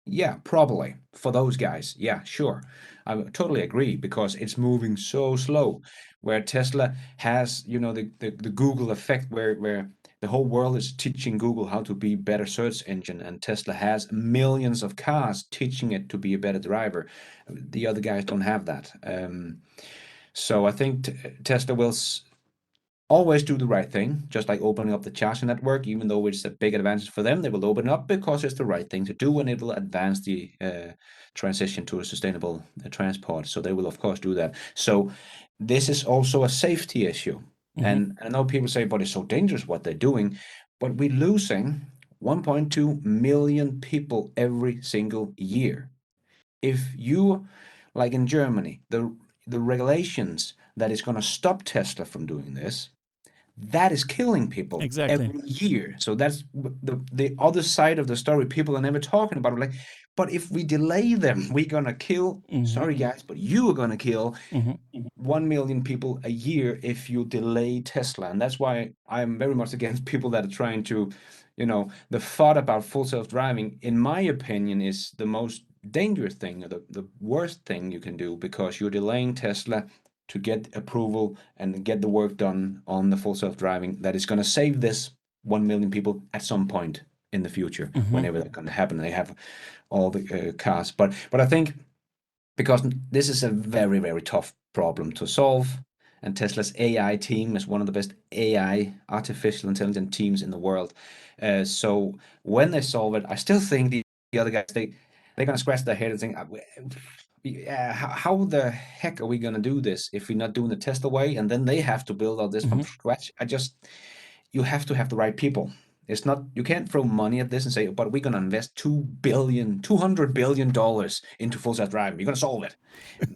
Yeah, probably for those guys. Yeah, sure. I totally agree, because it's moving so slow. Where Tesla has, the Google effect, where the whole world is teaching Google how to be better search engine, and Tesla has millions of cars teaching it to be a better driver. The other guys don't have that. So I think Tesla will always do the right thing, just like opening up the charging network. Even though it's a big advantage for them, they will open up because it's the right thing to do, and it will advance the transition to a sustainable transport. So they will, of course, do that. So this is also a safety issue. And I know people say, but it's so dangerous what they're doing. But we're losing 1.2 million people every single year. If you, like in Germany, the regulations that is going to stop Tesla from doing this, that is killing people Exactly. every year. So that's the other side of the story people are never talking about. Like, but if we delay them, we're gonna kill. Sorry guys, but you are gonna kill 1 million people a year if you delay Tesla. And that's why I'm very much against people that are trying to, the thought about full self-driving, in my opinion, is the most dangerous thing, or the worst thing you can do, because you're delaying Tesla to get approval and get the work done on the full self-driving that is going to save this 1 million people at some point in the future, whenever that's going to happen. They have all the cars. But I think, because this is a very, very tough problem to solve. And Tesla's AI team is one of the best AI, artificial intelligence teams in the world. So when they solve it, I still think the other guys, they're gonna scratch their head and think, yeah, how the heck are we gonna do this if we're not doing the Tesla way? And then they have to build all this from scratch. You have to have the right people. It's not, you can't throw money at this and say, but we're going to invest $200 billion into full self-driving. You're going to solve it.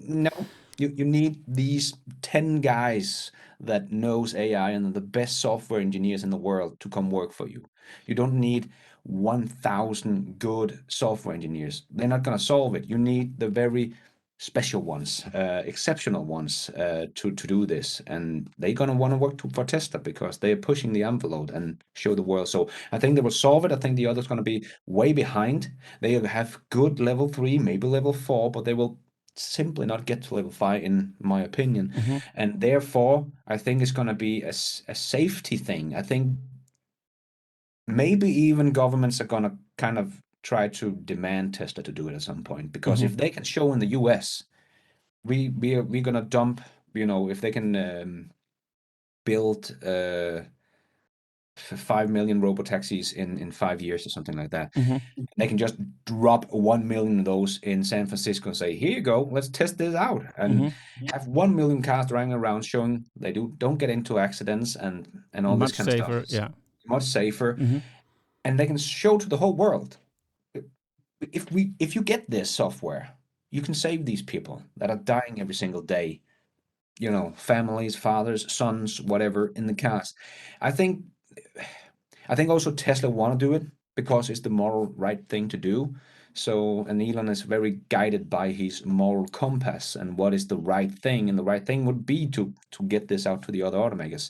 No, you need these 10 guys that knows AI and are the best software engineers in the world to come work for you. You don't need 1,000 good software engineers. They're not going to solve it. You need the very special ones, exceptional ones, to do this, and they're gonna want to work for Tesla because they're pushing the envelope and show the world. So I think they will solve it. I think the others gonna be way behind. They have good level 3, maybe level 4, but they will simply not get to level 5, in my opinion. And therefore, I think it's gonna be a safety thing. I think maybe even governments are gonna kind of try to demand Tesla to do it at some point, because if they can show in the US we're gonna dump, if they can build 5 million robo taxis in 5 years or something like that. They can just drop 1 million of those in San Francisco and say, here you go, let's test this out, and have 1 million cars driving around showing they don't get into accidents and all this Much kind of stuff. safer, It's yeah. much safer, and they can show to the whole world, if you get this software, you can save these people that are dying every single day, families, fathers, sons, whatever, in the cars. I think I think also Tesla want to do it because it's the moral right thing to do. So, and Elon is very guided by his moral compass and what is the right thing, and the right thing would be to get this out to the other automakers.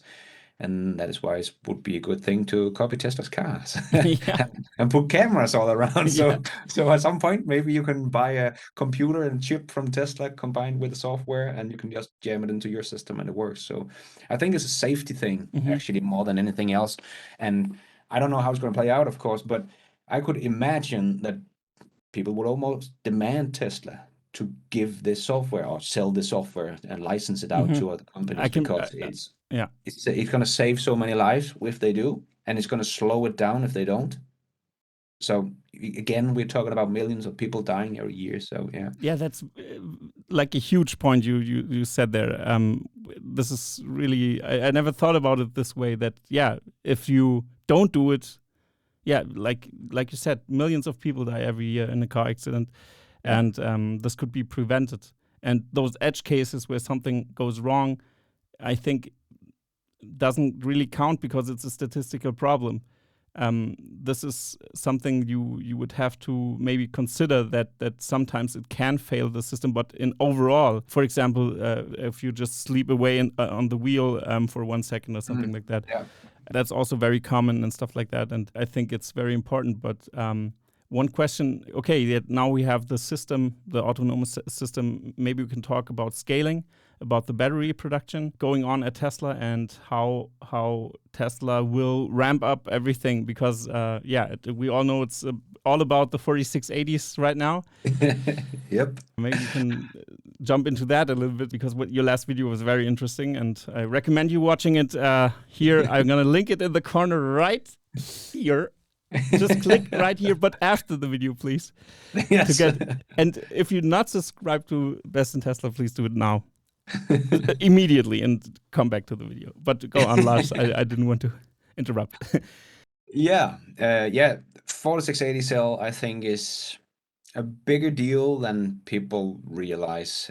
And that is why it would be a good thing to copy Tesla's cars Yeah. and put cameras all around. Yeah. So at some point, maybe you can buy a computer and chip from Tesla combined with the software, and you can just jam it into your system and it works. So I think it's a safety thing, actually, more than anything else. And I don't know how it's going to play out, of course, but I could imagine that people would almost demand Tesla to give this software or sell this software and license it out to other companies, I can, because yeah. it's going to save so many lives if they do, and it's going to slow it down if they don't. So again, we're talking about millions of people dying every year. So yeah. Yeah, that's like a huge point you said there. This is really, I never thought about it this way, that, yeah, if you don't do it, yeah, like you said, millions of people die every year in a car accident, and this could be prevented. And those edge cases where something goes wrong, I think doesn't really count because it's a statistical problem. This is something you would have to maybe consider, that sometimes it can fail the system, but in overall, for example, if you just sleep away on the wheel for 1 second or something like that, that's also very common and stuff like that. And I think it's very important. But one question, okay, now we have the system, the autonomous system. Maybe we can talk about scaling, about the battery production going on at Tesla, and how Tesla will ramp up everything, because we all know it's all about the 4680s right now. Yep. Maybe you can jump into that a little bit because your last video was very interesting, and I recommend you watching it here. I'm gonna link it in the corner right here. Just click right here, but after the video, please. Yes. And if you're not subscribed to Best in Tesla, please do it now. Immediately and come back to the video. But go on, Lars. I didn't want to interrupt. Yeah. 4680 cell, I think, is a bigger deal than people realize.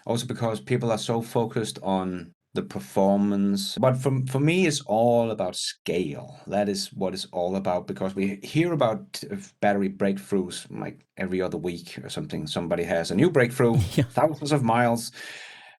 Also because people are so focused on the performance. But for me, it's all about scale. That is what it's all about, because we hear about battery breakthroughs like every other week or something. Somebody has a new breakthrough, thousands of miles,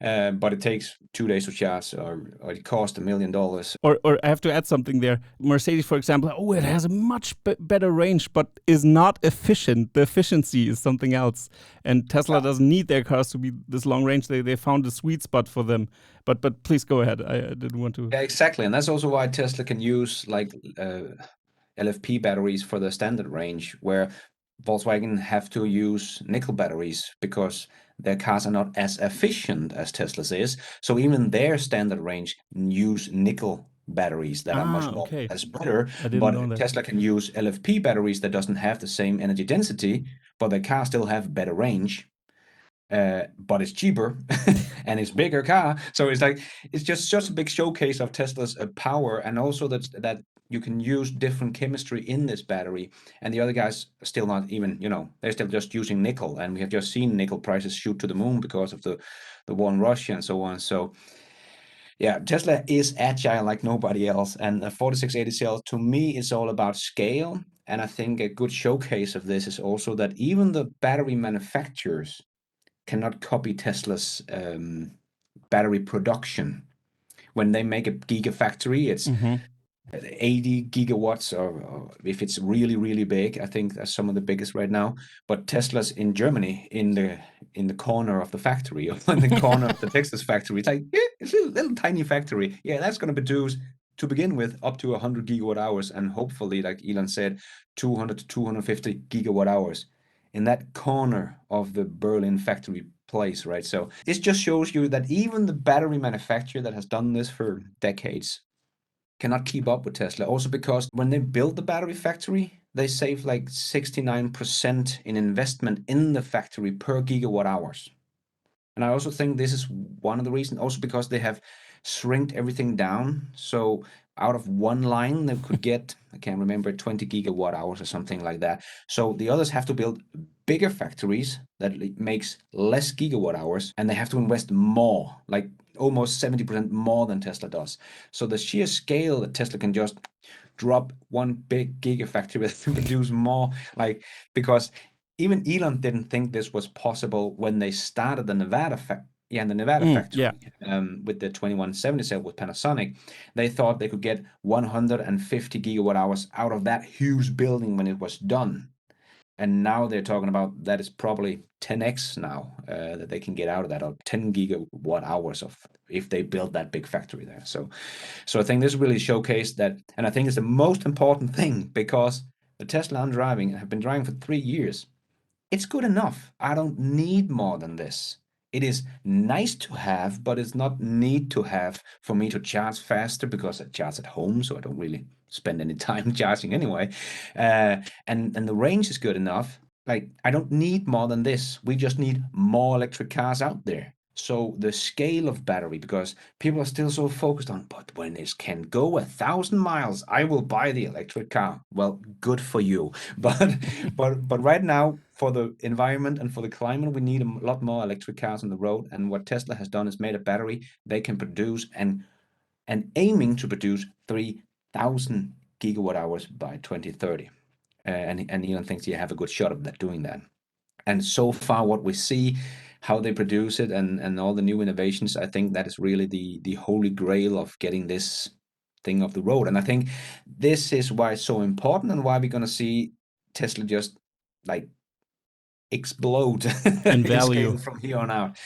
but it takes 2 days to charge, or it costs $1 million. Or I have to add something there. Mercedes, for example, it has a much better range, but is not efficient. The efficiency is something else. And Tesla doesn't need their cars to be this long range. They found a sweet spot for them. But please go ahead. I didn't want to. Yeah, exactly. And that's also why Tesla can use like LFP batteries for the standard range, where Volkswagen have to use nickel batteries because their cars are not as efficient as Tesla's is. So even their standard range use nickel batteries that are much more as better. But Tesla can use LFP batteries that doesn't have the same energy density, but their cars still have better range. But it's cheaper and it's bigger car. So it's like, it's just such a big showcase of Tesla's power, and also that you can use different chemistry in this battery, and the other guys are still not even, they're still just using nickel, and we have just seen nickel prices shoot to the moon because of the war in Russia and so on. So yeah, Tesla is agile like nobody else, and the 4680 cell to me is all about scale. And I think a good showcase of this is also that even the battery manufacturers cannot copy Tesla's battery production. When they make a gigafactory, it's 80 gigawatts, or if it's really, really big, I think that's some of the biggest right now. But Tesla's in Germany, in the corner of the factory, or in the corner of the Texas factory. It's like, it's a little tiny factory. Yeah, that's going to produce, to begin with, up to 100 gigawatt hours, and hopefully, like Elon said, 200 to 250 gigawatt hours in that corner of the Berlin factory place, right? So this just shows you that even the battery manufacturer that has done this for decades cannot keep up with Tesla. Also because when they build the battery factory, they save like 69% in investment in the factory per gigawatt hours. And I also think this is one of the reasons, also because they have shrinked everything down. So out of one line, they could get, I can't remember, 20 gigawatt hours or something like that. So the others have to build bigger factories that makes less gigawatt hours, and they have to invest more, like almost 70% more than Tesla does. So the sheer scale that Tesla can just drop one big gigafactory to produce more, like, because even Elon didn't think this was possible when they started the Nevada factory. With the 2170 cell with Panasonic. They thought they could get 150 gigawatt hours out of that huge building when it was done. And now they're talking about that is probably 10x now that they can get out of that, or 10 gigawatt hours of if they build that big factory there. So I think this really showcased that, and I think it's the most important thing, because the Tesla I'm driving, I have been driving for 3 years. It's good enough. I don't need more than this. It is nice to have, but it's not need to have for me to charge faster, because I charge at home, so I don't really spend any time charging anyway. And the range is good enough. Like, I don't need more than this. We just need more electric cars out there. So the scale of battery, because people are still so focused on, but when it can go 1,000 miles, I will buy the electric car. Well, good for you. But right now, for the environment and for the climate, we need a lot more electric cars on the road. And what Tesla has done is made a battery they can produce and aiming to produce 3,000 gigawatt hours by 2030. And Elon thinks you have a good shot of that, doing that. And so far, what we see, how they produce it, and all the new innovations, I think that is really the holy grail of getting this thing off the road. And I think this is why it's so important, and why we're going to see Tesla just like explode in value scale from here on out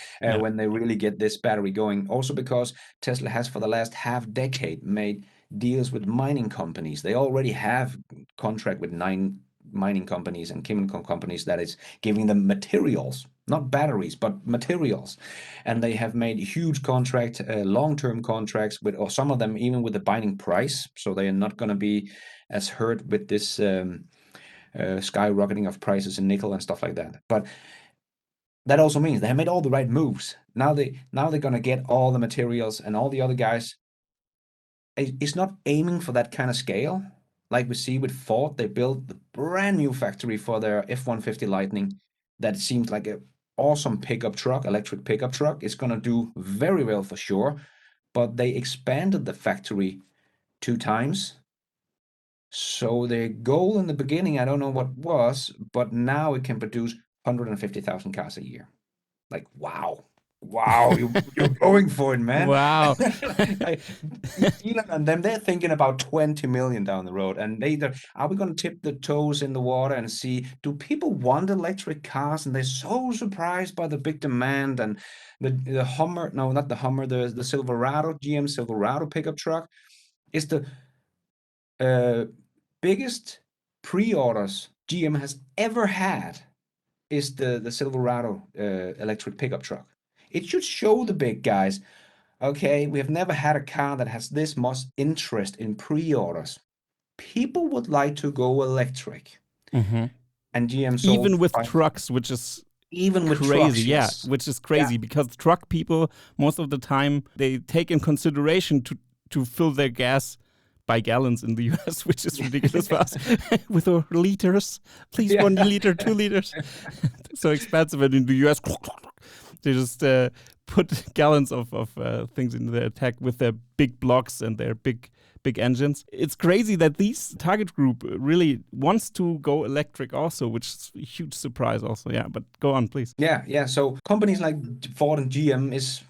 when they really get this battery going. Also because Tesla has for the last half decade made deals with mining companies. They already have contract with 9 mining companies and chemical companies that is giving them materials, not batteries, but materials. And they have made huge contract, long-term contracts with, or some of them even with a binding price. So they are not going to be as hurt with this skyrocketing of prices in nickel and stuff like that. But that also means they have made all the right moves. Now they're going to get all the materials, and all the other guys is not aiming for that kind of scale. Like we see with Ford, they built a brand new factory for their F-150 Lightning that seems like an awesome pickup truck, electric pickup truck. It's going to do very well for sure, but they expanded the factory 2 times. So the goal in the beginning, I don't know what was, but now it can produce 150,000 cars a year. Like, wow. Wow, you're going for it, man. Wow. Elon and them, they're thinking about 20 million down the road. And are we going to tip the toes in the water and see, do people want electric cars? And they're so surprised by the big demand and the Hummer, no, not the Hummer, the Silverado, GM Silverado pickup truck is the biggest pre-orders GM has ever had is the Silverado electric pickup truck. It should show the big guys, okay, we have never had a car that has this much interest in pre-orders. People would like to go electric. Mm-hmm. And GM sold even with trucks, which is even with crazy, trucks, yeah, yes. which is crazy because truck people most of the time they take in consideration to fill their gas by gallons in the US, which is ridiculous for us. With our liters, please, 1 liter, 2 liters. So expensive, and in the US, they just put gallons of things in their tech with their big blocks and their big engines. It's crazy that this target group really wants to go electric also, which is a huge surprise also. Yeah, but go on, please. Yeah. So companies like Ford and GM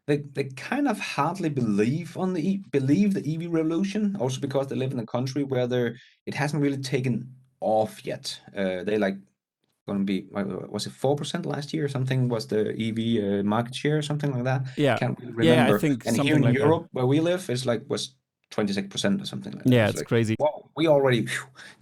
they kind of hardly believe the EV revolution, also because they live in a country where it hasn't really taken off yet. They like going to be, was it 4% last year or something? Was the EV market share or something like that? Yeah, Can't really remember. Yeah, I think and something here in like Europe, that. where we live, was 26% or something like that. Yeah, it's like, crazy. Wow, we already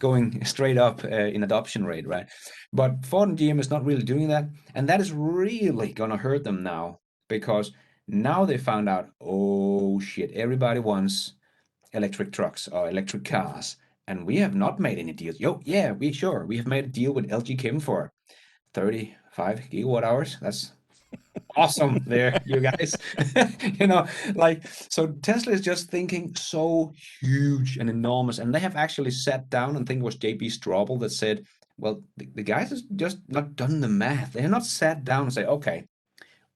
going straight up in adoption rate, right? But Ford and GM is not really doing that, and that is really gonna hurt them now, because now they found out, oh shit, everybody wants electric trucks or electric cars, and we have not made any deals. We have made a deal with LG Chem for 35 gigawatt hours. That's awesome there, you guys. So Tesla is just thinking so huge and enormous, and they have actually sat down, and I think it was JB Straubel that said, well, the guys have just not done the math. They have not sat down and say, okay,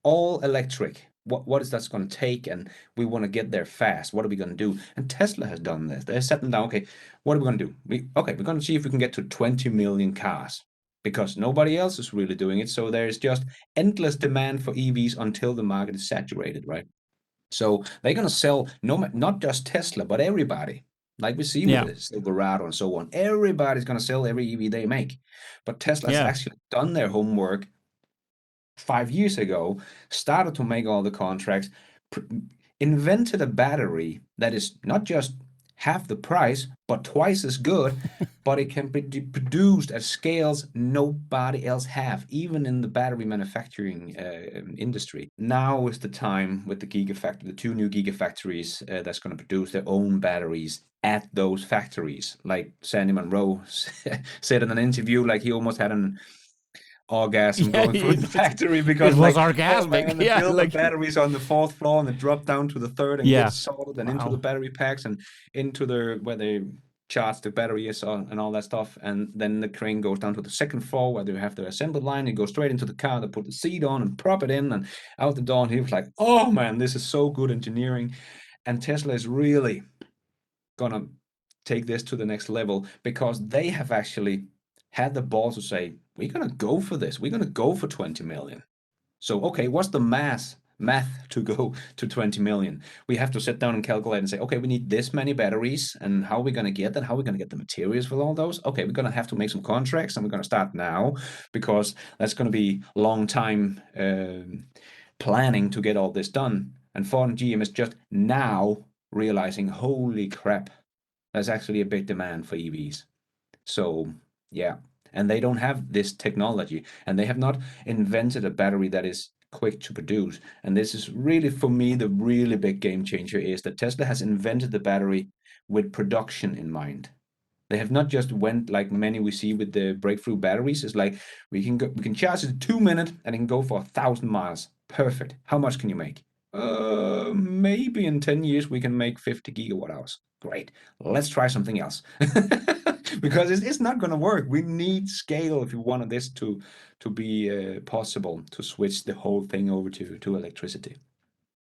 all electric, what is that going to take, and we want to get there fast. What are we going to do? And Tesla has done this. They're sitting down, okay, what are we going to do? We're going to see if we can get to 20 million cars, because nobody else is really doing it. So there's just endless demand for EVs until the market is saturated, right? So they're going to sell not just Tesla, but everybody. Like we see with the Silverado and so on. Everybody's going to sell every EV they make. But Tesla has actually done their homework 5 years ago, started to make all the contracts, invented a battery that is not just half the price, but twice as good, but it can be produced at scales nobody else have, even in the battery manufacturing industry. Now is the time with the Gigafactory, the 2 new Gigafactories that's going to produce their own batteries at those factories. Like Sandy Munro said in an interview, like he almost had an orgasm going through the factory, because it was orgasmic. Oh man, they build the batteries on the 4th floor and they drop down to the 3rd and get soldered and into the battery packs and into where they charge the batteries and all that stuff. And then the crane goes down to the 2nd floor where they have the assembly line. It goes straight into the car. They put the seat on and prop it in and out the door. And he was like, oh man, this is so good engineering. And Tesla is really gonna take this to the next level, because they have actually had the balls to say, we're going to go for this. We're going to go for 20 million. So, okay, what's the math to go to 20 million? We have to sit down and calculate and say, okay, we need this many batteries, and how are we going to get that? How are we going to get the materials for all those? Okay, we're going to have to make some contracts, and we're going to start now, because that's going to be long time planning to get all this done. And Ford and GM is just now realizing, holy crap, there's actually a big demand for EVs. So Yeah. And they don't have this technology, and they have not invented a battery that is quick to produce. And this is really, for me, the really big game changer is that Tesla has invented the battery with production in mind. They have not just went like many we see with the breakthrough batteries. It's like we can charge it in 2 minutes and it can go for 1,000 miles. Perfect. How much can you make? Maybe in 10 years we can make 50 gigawatt hours. Great. Let's try something else. Because it's not going to work. We need scale if you wanted this to be possible to switch the whole thing over to electricity.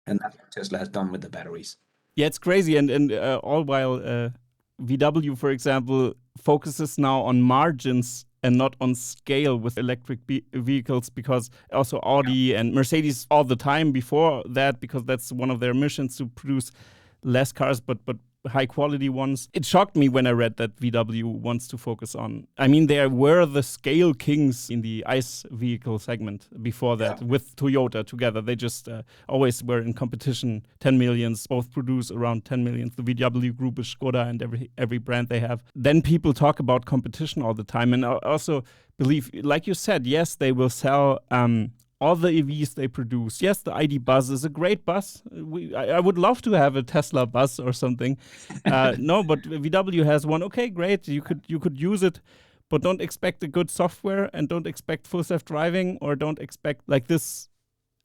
And that's what Tesla has done with the batteries. Yeah, it's crazy, and all while VW, for example, focuses now on margins and not on scale with electric vehicles, because also Audi and Mercedes all the time before that, because that's one of their missions, to produce less cars but high quality ones. It shocked me when I read that VW wants to focus on, I mean, they were the scale kings in the ICE vehicle segment before that, with Toyota together. They just always were in competition. 10 millions, both produce around 10 millions. The VW group is Skoda and every brand they have. Then people talk about competition all the time, and I also believe, like you said, yes, they will sell all the EVs they produce. Yes, the ID. Buzz is a great bus. I would love to have a Tesla bus or something. No, but VW has one. Okay, great. You could use it, but don't expect a good software, and don't expect full self-driving, or don't expect like this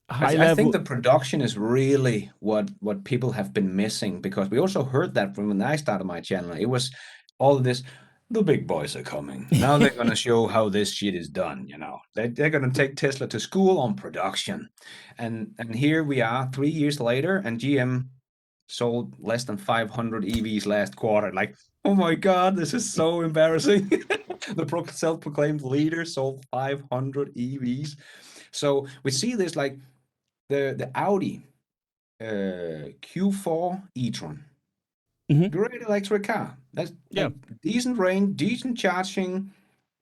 high level. I think the production is really what people have been missing, because we also heard that from when I started my channel. It was all of this. The big boys are coming. Now they're going to show how this shit is done, you know. They're going to take Tesla to school on production. And here we are 3 years later, and GM sold less than 500 EVs last quarter. Like, oh my God, this is so embarrassing. The self-proclaimed leader sold 500 EVs. So we see this like the Audi Q4 e-tron. Great electric car. That's like decent range, decent charging,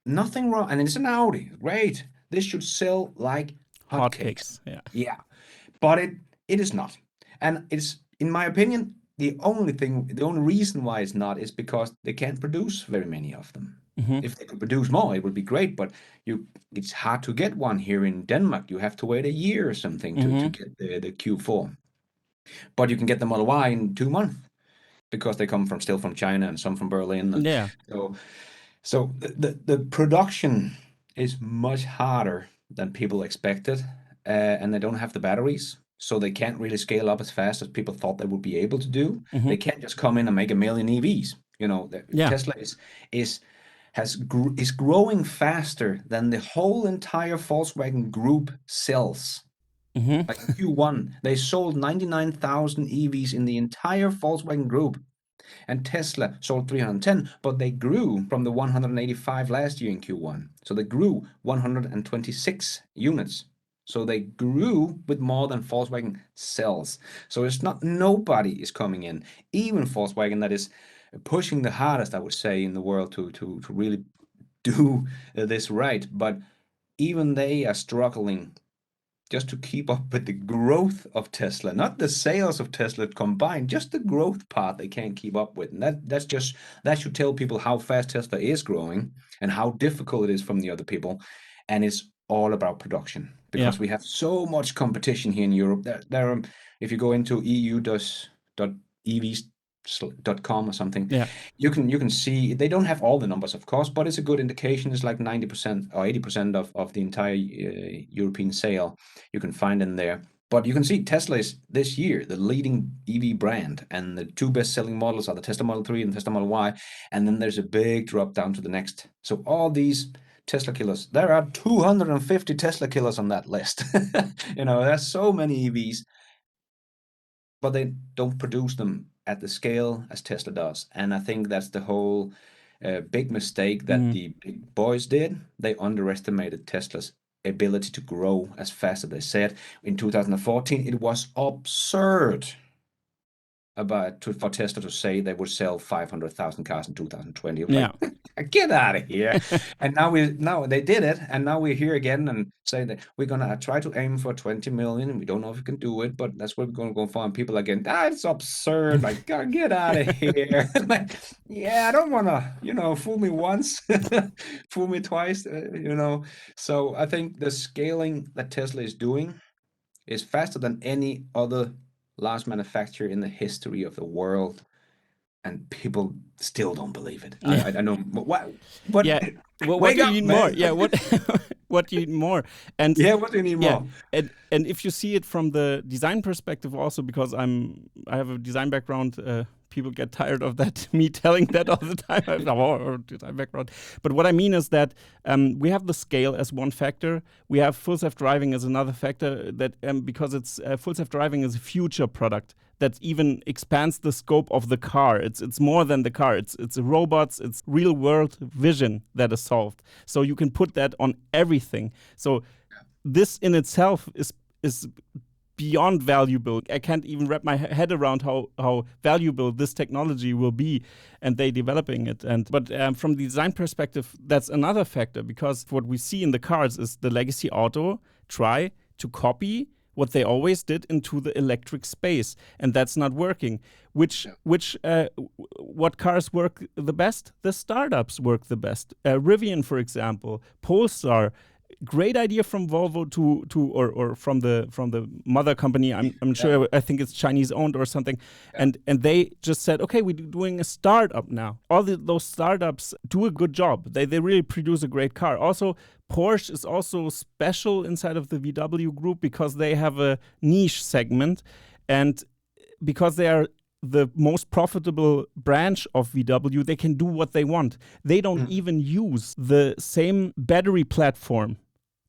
nothing wrong. And it's an Audi. Great. This should sell like hotcakes. Yeah. But it is not. And it's, in my opinion, the only reason why it's not is because they can't produce very many of them. If they could produce more, it would be great, but it's hard to get one here in Denmark. You have to wait a year or something to get the Q4. But you can get the Model Y in 2 months, because they come still from China and some from Berlin. So the production is much harder than people expected, and they don't have the batteries, so they can't really scale up as fast as people thought they would be able to do. They can't just come in and make 1 million EVs. You know, Tesla is growing faster than the whole entire Volkswagen Group sells. Like in Q1, they sold 99,000 EVs in the entire Volkswagen Group. And Tesla sold 310, but they grew from the 185 last year in Q1. So they grew 126 units. So they grew with more than Volkswagen sells. So it's not, nobody is coming in. Even Volkswagen, that is pushing the hardest, I would say, in the world to really do this right. But even they are struggling just to keep up with the growth of Tesla, not the sales of Tesla combined, just the growth part they can't keep up with. And that should tell people how fast Tesla is growing and how difficult it is from the other people. And it's all about production, because we have so much competition here in Europe. If you go into EU.evs.com or something, you can see they don't have all the numbers, of course, but it's a good indication. It's like 90% or 80% of the entire European sale you can find in there. But you can see Tesla is this year the leading EV brand, and the 2 best-selling models are the Tesla Model 3 and the Tesla Model Y, and then there's a big drop down to the next. So all these Tesla killers, there are 250 Tesla killers on that list. You know, there's so many EVs, but they don't produce them at the scale as Tesla does. And I think that's the whole big mistake that the big boys did. They underestimated Tesla's ability to grow as fast as they said. In 2014, it was absurd. for Tesla to say they would sell 500,000 cars in 2020. Yeah. Like, get out of here. And now they did it, and now we're here again and say that we're gonna try to aim for 20 million. We don't know if we can do it, but that's what we're gonna go for. And people again, it's absurd. Like, get out of here. Like, yeah, I don't wanna, fool me once, fool me twice, So I think the scaling that Tesla is doing is faster than any other large manufacturer in the history of the world, and people still don't believe it. Yeah. I know what. Yeah. Well, what do you need more? Yeah. What do you need more? And yeah, what do you need more? And if you see it from the design perspective, also because I have a design background. People get tired of that, me telling that all the time. I have a design background. But what I mean is that we have the scale as one factor. We have full self-driving as another factor, that because it's full self-driving is a future product that even expands the scope of the car. It's more than the car. It's robots. It's real world vision that is solved. So you can put that on everything. So this in itself is beyond valuable. I can't even wrap my head around how valuable this technology will be, and they developing it. But from the design perspective, that's another factor, because what we see in the cars is the legacy auto try to copy what they always did into the electric space, and that's not working. What cars work the best? The startups work the best. Rivian, for example, Polestar. Great idea from Volvo or from the mother company. I'm sure. I think it's Chinese owned or something. And they just said, okay, we're doing a startup now. All those startups do a good job. They really produce a great car. Also, Porsche is also special inside of the VW group because they have a niche segment, and because they are the most profitable branch of VW, they can do what they want. They don't even use the same battery platform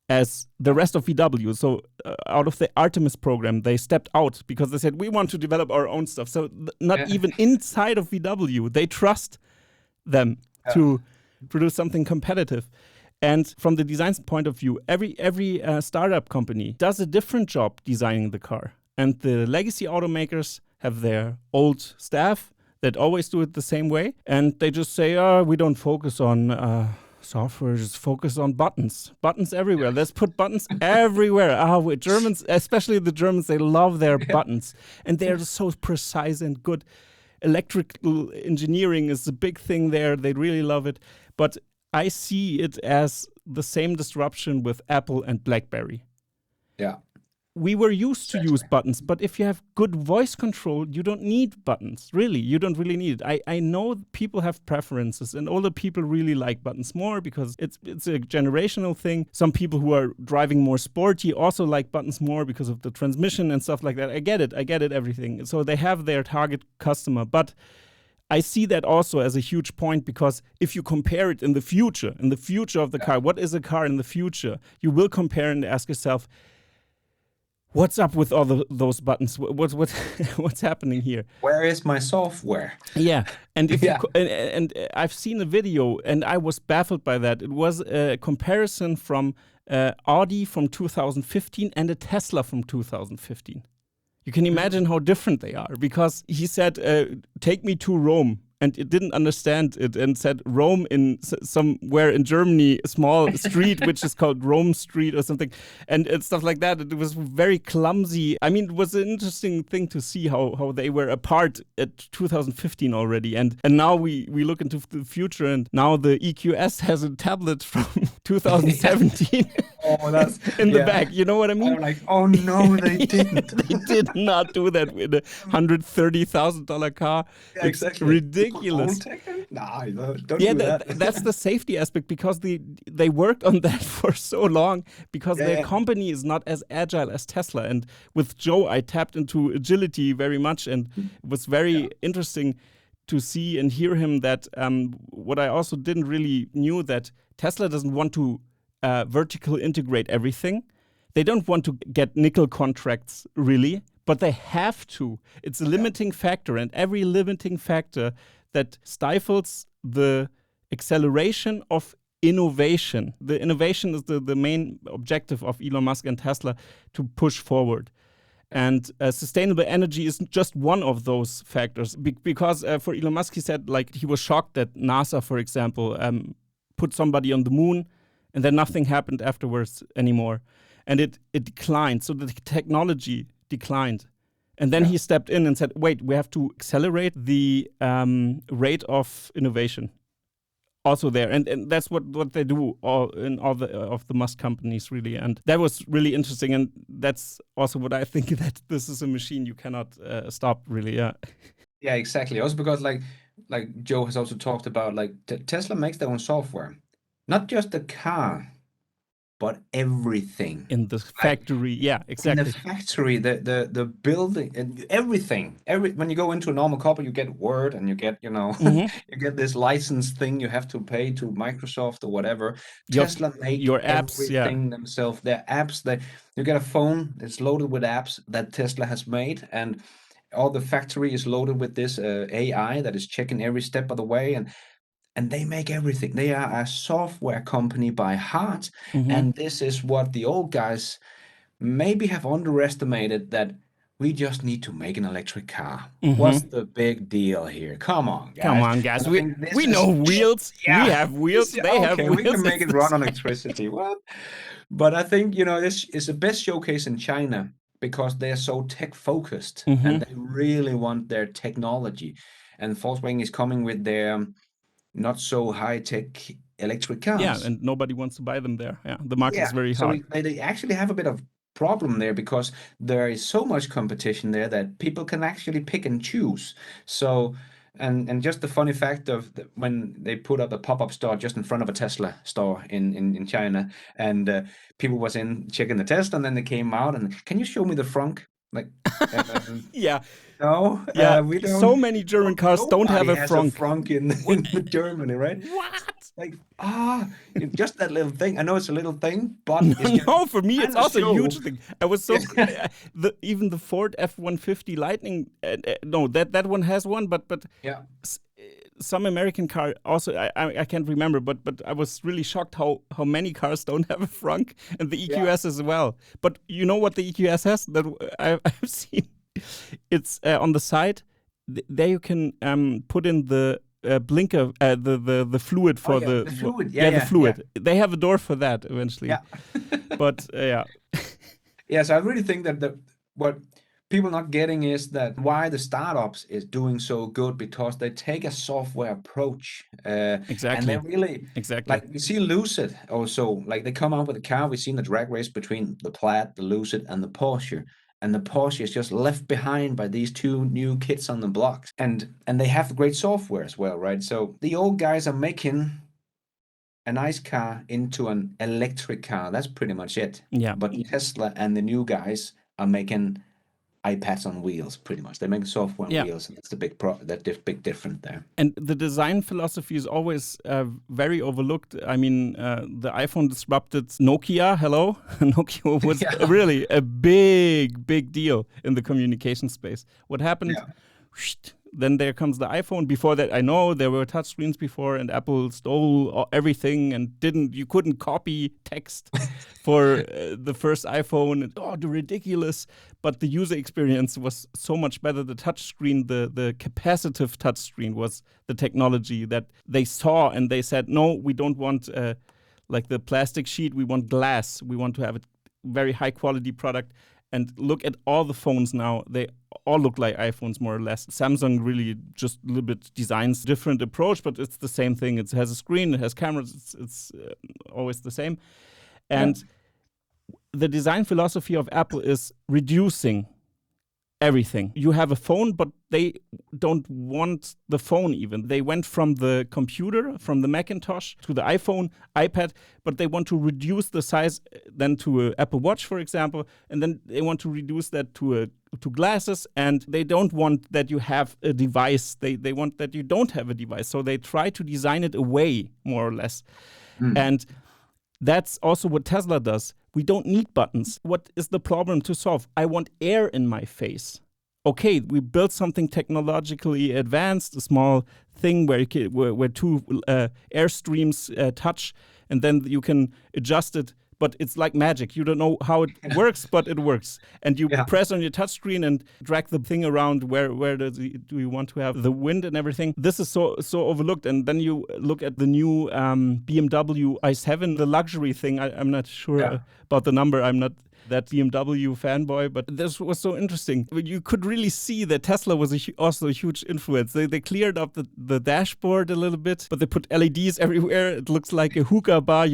as the rest of VW. So out of the Artemis program, they stepped out because they said, we want to develop our own stuff. So not even inside of VW, they trust them to produce something competitive. And from the design point of view, every startup company does a different job designing the car. And the legacy automakers have their old staff that always do it the same way. And they just say, we don't focus on software, just focus on buttons. Buttons everywhere. Let's put buttons everywhere. Germans, especially the Germans, they love their buttons. And they're just so precise and good. Electrical engineering is a big thing there. They really love it. But I see it as the same disruption with Apple and BlackBerry. Yeah. We were used to use buttons, but if you have good voice control, you don't need buttons. Really, you don't really need it. I know people have preferences, and older people really like buttons more because it's a generational thing. Some people who are driving more sporty also like buttons more because of the transmission and stuff like that. I get it, everything. So they have their target customer, but I see that also as a huge point, because if you compare it in the future of the car, what is a car in the future? You will compare and ask yourself, what's up with all those buttons? What's happening here? Where is my software? Yeah, and and I've seen a video, and I was baffled by that. It was a comparison from Audi from 2015 and a Tesla from 2015. You can imagine how different they are, because he said, "Take me to Rome." And it didn't understand it and said Rome in somewhere in Germany, a small street, which is called Rome Street or something, and stuff like that. It was very clumsy. I mean, it was an interesting thing to see how they were apart at 2015 already. And now we look into the future, and now the EQS has a tablet from 2017 that's in the back. You know what I mean? I'm like, oh no, they didn't. They did not do that with a $130,000 car. Yeah, it's exactly. Ridiculous. Nah, don't do that. That's the safety aspect, because they worked on that for so long, because their company is not as agile as Tesla. And with Joe, I tapped into agility very much, and it was very interesting to see and hear him that what I also didn't really knew, that Tesla doesn't want to vertical integrate everything. They don't want to get nickel contracts, really, but they have to. It's a limiting factor, and every limiting factor that stifles the acceleration of innovation. The innovation is the main objective of Elon Musk and Tesla, to push forward. And sustainable energy is just one of those factors. Because for Elon Musk, he said like he was shocked that NASA, for example, put somebody on the moon and then nothing happened afterwards anymore. And it declined. So the technology declined. And then he stepped in and said, wait, we have to accelerate the rate of innovation. Also there, and that's what they do in all of the Musk companies, really. And that was really interesting, and that's also what I think, that this is a machine you cannot stop, really. Yeah, exactly. Also because like Joe has also talked about, like Tesla makes their own software, not just the car, but everything In the factory, yeah, exactly. In the factory, the building, and everything. When you go into a normal company, you get Word, and you get you get this license thing you have to pay to Microsoft or whatever. Tesla make your apps, everything themselves. Their apps, you get a phone that's loaded with apps that Tesla has made, and all the factory is loaded with this AI that is checking every step of the way, and they make everything. They are a software company by heart. And this is what the old guys maybe have underestimated, that we just need to make an electric car. What's the big deal here? Come on, guys. Come on, guys. We know wheels. Yeah. We have wheels. They have wheels. We can make it run on electricity. What? But I think, this is the best showcase in China, because they're so tech focused and they really want their technology. And Volkswagen is coming with their not so high-tech electric cars. Yeah, and nobody wants to buy them there. Yeah, the market is very hard. So they actually have a bit of problem there, because there is so much competition there that people can actually pick and choose. So, and just the funny fact of when they put up a pop-up store just in front of a Tesla store in China, and people was in checking the Tesla, and then they came out and, can you show me the frunk? Like, yeah. No, we don't. So many German cars don't have a frunk. Frunk in Germany, right? What? Like, just that little thing. I know it's a little thing, but it's no, for me it's also a huge thing. I was so even the Ford F-150 Lightning. No, that one has one, but yeah. Some American car also, I can't remember, but I was really shocked how many cars don't have a frunk, and the EQS as well. But you know what the EQS has that I've seen? It's on the side. There you can put in the blinker, the fluid for the fluid. The fluid. Yeah. They have a door for that eventually. Yeah. But Yeah, so I really think that what people not getting is that why the startups is doing so good, because they take a software approach. Exactly. And they really like, we see Lucid also, like they come out with a car. We've seen the drag race between the Plaid, the Lucid, and the Porsche. And the Porsche is just left behind by these two new kids on the block. And they have great software as well, right? So the old guys are making a nice car into an electric car. That's pretty much it. Yeah. But Tesla and the new guys are making iPads on wheels, pretty much. They make software on wheels, and that's the big difference there. And the design philosophy is always very overlooked. I mean, the iPhone disrupted Nokia. Hello, Nokia was really a big deal in the communication space. What happened? Then there comes the iPhone. Before that, I know there were touchscreens before, and Apple stole everything and you couldn't copy text for the first iPhone. The ridiculous. But the user experience was so much better. The touchscreen, the capacitive touchscreen was the technology that they saw, and they said, no, we don't want like the plastic sheet. We want glass. We want to have a very high quality product. And look at all the phones now. They all look like iPhones, more or less. Samsung really just a little bit designs different approach, but it's the same thing. It has a screen, it has cameras, it's always the same. And the design philosophy of Apple is reducing everything. You have a phone, but they don't want the phone even. They went from the computer, from the Macintosh to the iPhone, iPad, but they want to reduce the size then to an Apple Watch, for example, and then they want to reduce that to glasses, and they don't want that you have a device. They want that you don't have a device. So they try to design it away, more or less. And that's also what Tesla does. We don't need buttons. What is the problem to solve? I want air in my face. Okay, we built something technologically advanced, a small thing where two air streams touch, and then you can adjust it but it's like magic. You don't know how it works, but it works. And you press on your touchscreen and drag the thing around where do you want to have the wind and everything. This is so overlooked. And then you look at the new BMW i7, the luxury thing. I'm not sure about the number. I'm not that BMW fanboy, but this was so interesting. You could really see that Tesla was also a huge influence. They cleared up the dashboard a little bit, but they put LEDs everywhere. It looks like a hookah bar,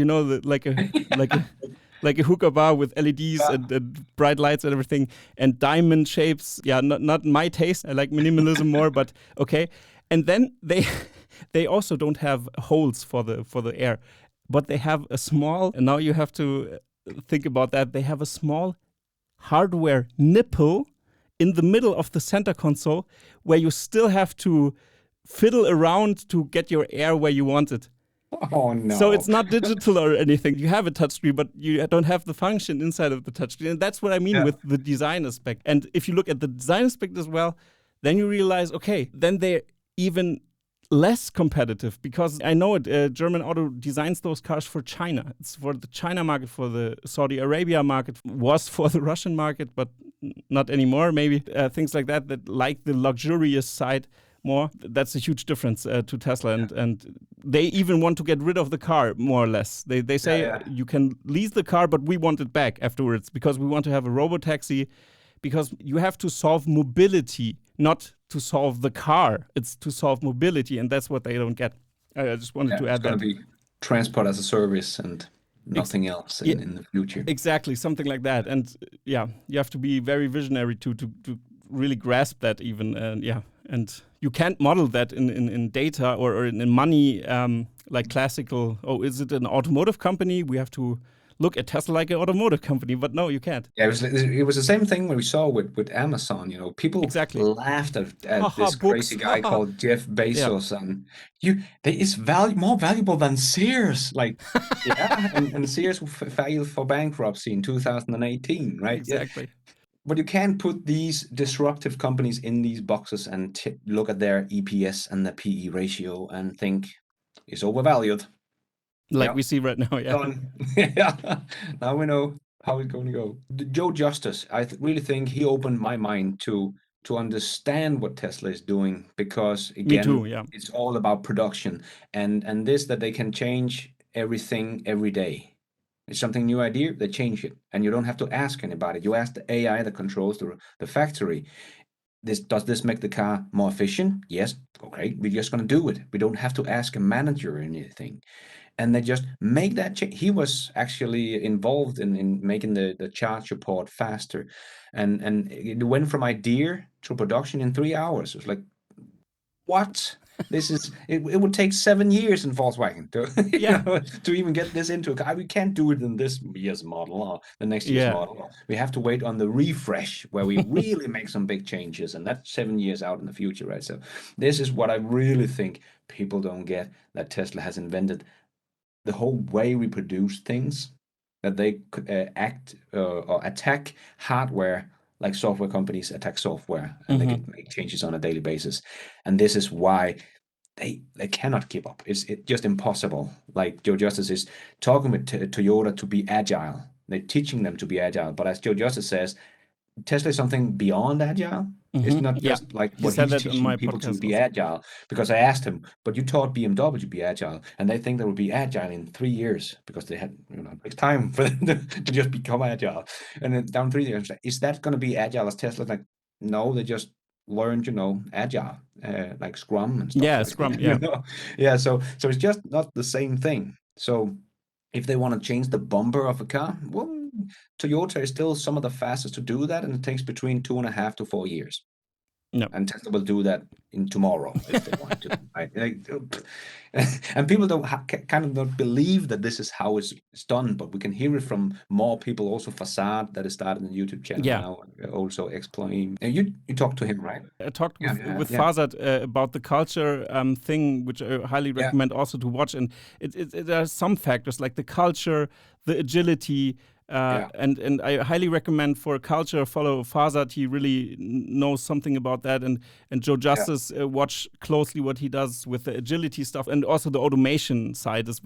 like a hookah bar with LEDs and bright lights and everything, and diamond shapes. Yeah, not my taste. I like minimalism more, but okay. And then they also don't have holes for the air, but they have a small. And now you have to think about that. They have a small hardware nipple in the middle of the center console where you still have to fiddle around to get your air where you want it. Oh no. So it's not digital or anything. You have a touchscreen, but you don't have the function inside of the touchscreen. And that's what I mean with the design aspect. And if you look at the design aspect as well, then you realize, okay, then they're even less competitive, because I know it. German Auto designs those cars for China. It's for the China market, for the Saudi Arabia market, was for the Russian market, but not anymore. Maybe things like that like the luxurious side more. That's a huge difference to Tesla, and they even want to get rid of the car more or less. They say you can lease the car, but we want it back afterwards because we want to have a robotaxi, because you have to solve mobility, not to solve the car. It's to solve mobility, and that's what they don't get. I just wanted to add that. It's going to be transport as a service and nothing else in the future. Exactly, something like that. And you have to be very visionary to really grasp that even. And you can't model that in data or in money like classical. Oh, is it an automotive company? We have to look at Tesla like an automotive company, but no, you can't. Yeah, it was the same thing when we saw with Amazon. People laughed at this crazy guy called Jeff Bezos, and it's more valuable than Sears. And Sears filed for bankruptcy in 2018, right? Exactly. Yeah. But you can't put these disruptive companies in these boxes and look at their EPS and the PE ratio and think it's overvalued. Like we see right now, Now we know how it's going to go. Joe Justice, I really think he opened my mind to understand what Tesla is doing, because again, Me too, it's all about production and this, that they can change everything every day. It's something new idea, they change it, and you don't have to ask anybody. You ask the AI that controls the factory. Does this make the car more efficient? Yes. Okay, we're just going to do it. We don't have to ask a manager or anything. And they just make that change. He was actually involved in making the charge report faster. And it went from idea to production in 3 hours. It was like, what? It would take 7 years in Volkswagen to even get this into a car. We can't do it in this year's model or the next year's model. We have to wait on the refresh where we really make some big changes, and that's 7 years out in the future, right? So this is what I really think people don't get, that Tesla has invented the whole way we produce things, that they act or attack hardware like software companies attack software, and they can make changes on a daily basis. And this is why they cannot keep up. It's just impossible. Like Joe Justice is talking with Toyota to be agile. They're teaching them to be agile. But as Joe Justice says, Tesla is something beyond agile. It's not just like what he's teaching people to be agile. Because I asked him, but you taught BMW to be agile, and they think they will be agile in 3 years because they had, it takes time for them to just become agile. And then down 3 years, is that going to be agile as Tesla? Like, no, they just learned, agile, like Scrum and stuff. Yeah, like Scrum. That, Yeah. So it's just not the same thing. So if they want to change the bumper of a car, well, Toyota is still some of the fastest to do that, and it takes between 2.5 to 4 years. No. And Tesla will do that in tomorrow if they want to. Right? And people don't believe that this is how it's done, but we can hear it from more people. Also, Facade, that is started in the YouTube channel now, also exploring. You talked to him, right? I talked with Facade about the culture thing, which I highly recommend also to watch. And there are some factors like the culture, the agility, And I highly recommend for culture, follow Farzad. He really knows something about that. And Joe Justice, watch closely what he does with the agility stuff. And also the automation side is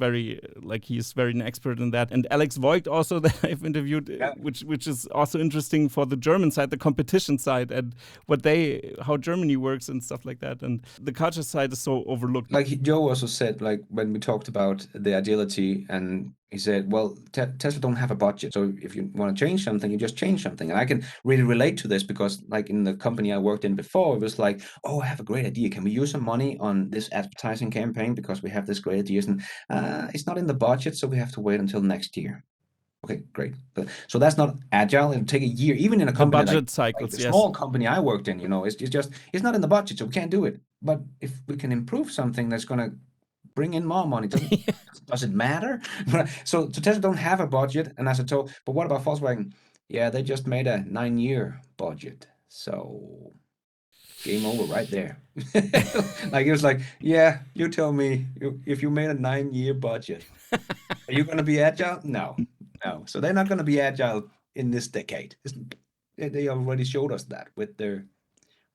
he's very an expert in that. And Alex Voigt also that I've interviewed, which is also interesting for the German side, the competition side, and how Germany works and stuff like that. And the culture side is so overlooked. Like Joe also said, like when we talked about the agility, and he said, well, Tesla don't have a budget. So if you want to change something, you just change something. And I can really relate to this because like in the company I worked in before, it was like, oh, I have a great idea. Can we use some money on this advertising campaign because we have this great ideas? And it's not in the budget, so we have to wait until next year. Okay, great. So that's not agile. It'll take a year, even in a company budget cycles, the small company I worked in, it's not in the budget, so we can't do it. But if we can improve something that's going to bring in more money, does it matter? So Tesla don't have a budget, and as I told, but what about Volkswagen? Yeah, they just made a 9-year budget, so game over right there. Like it was like, yeah, you tell me if you made a 9-year budget, are you going to be agile? No. So they're not going to be agile in this decade. They already showed us that with the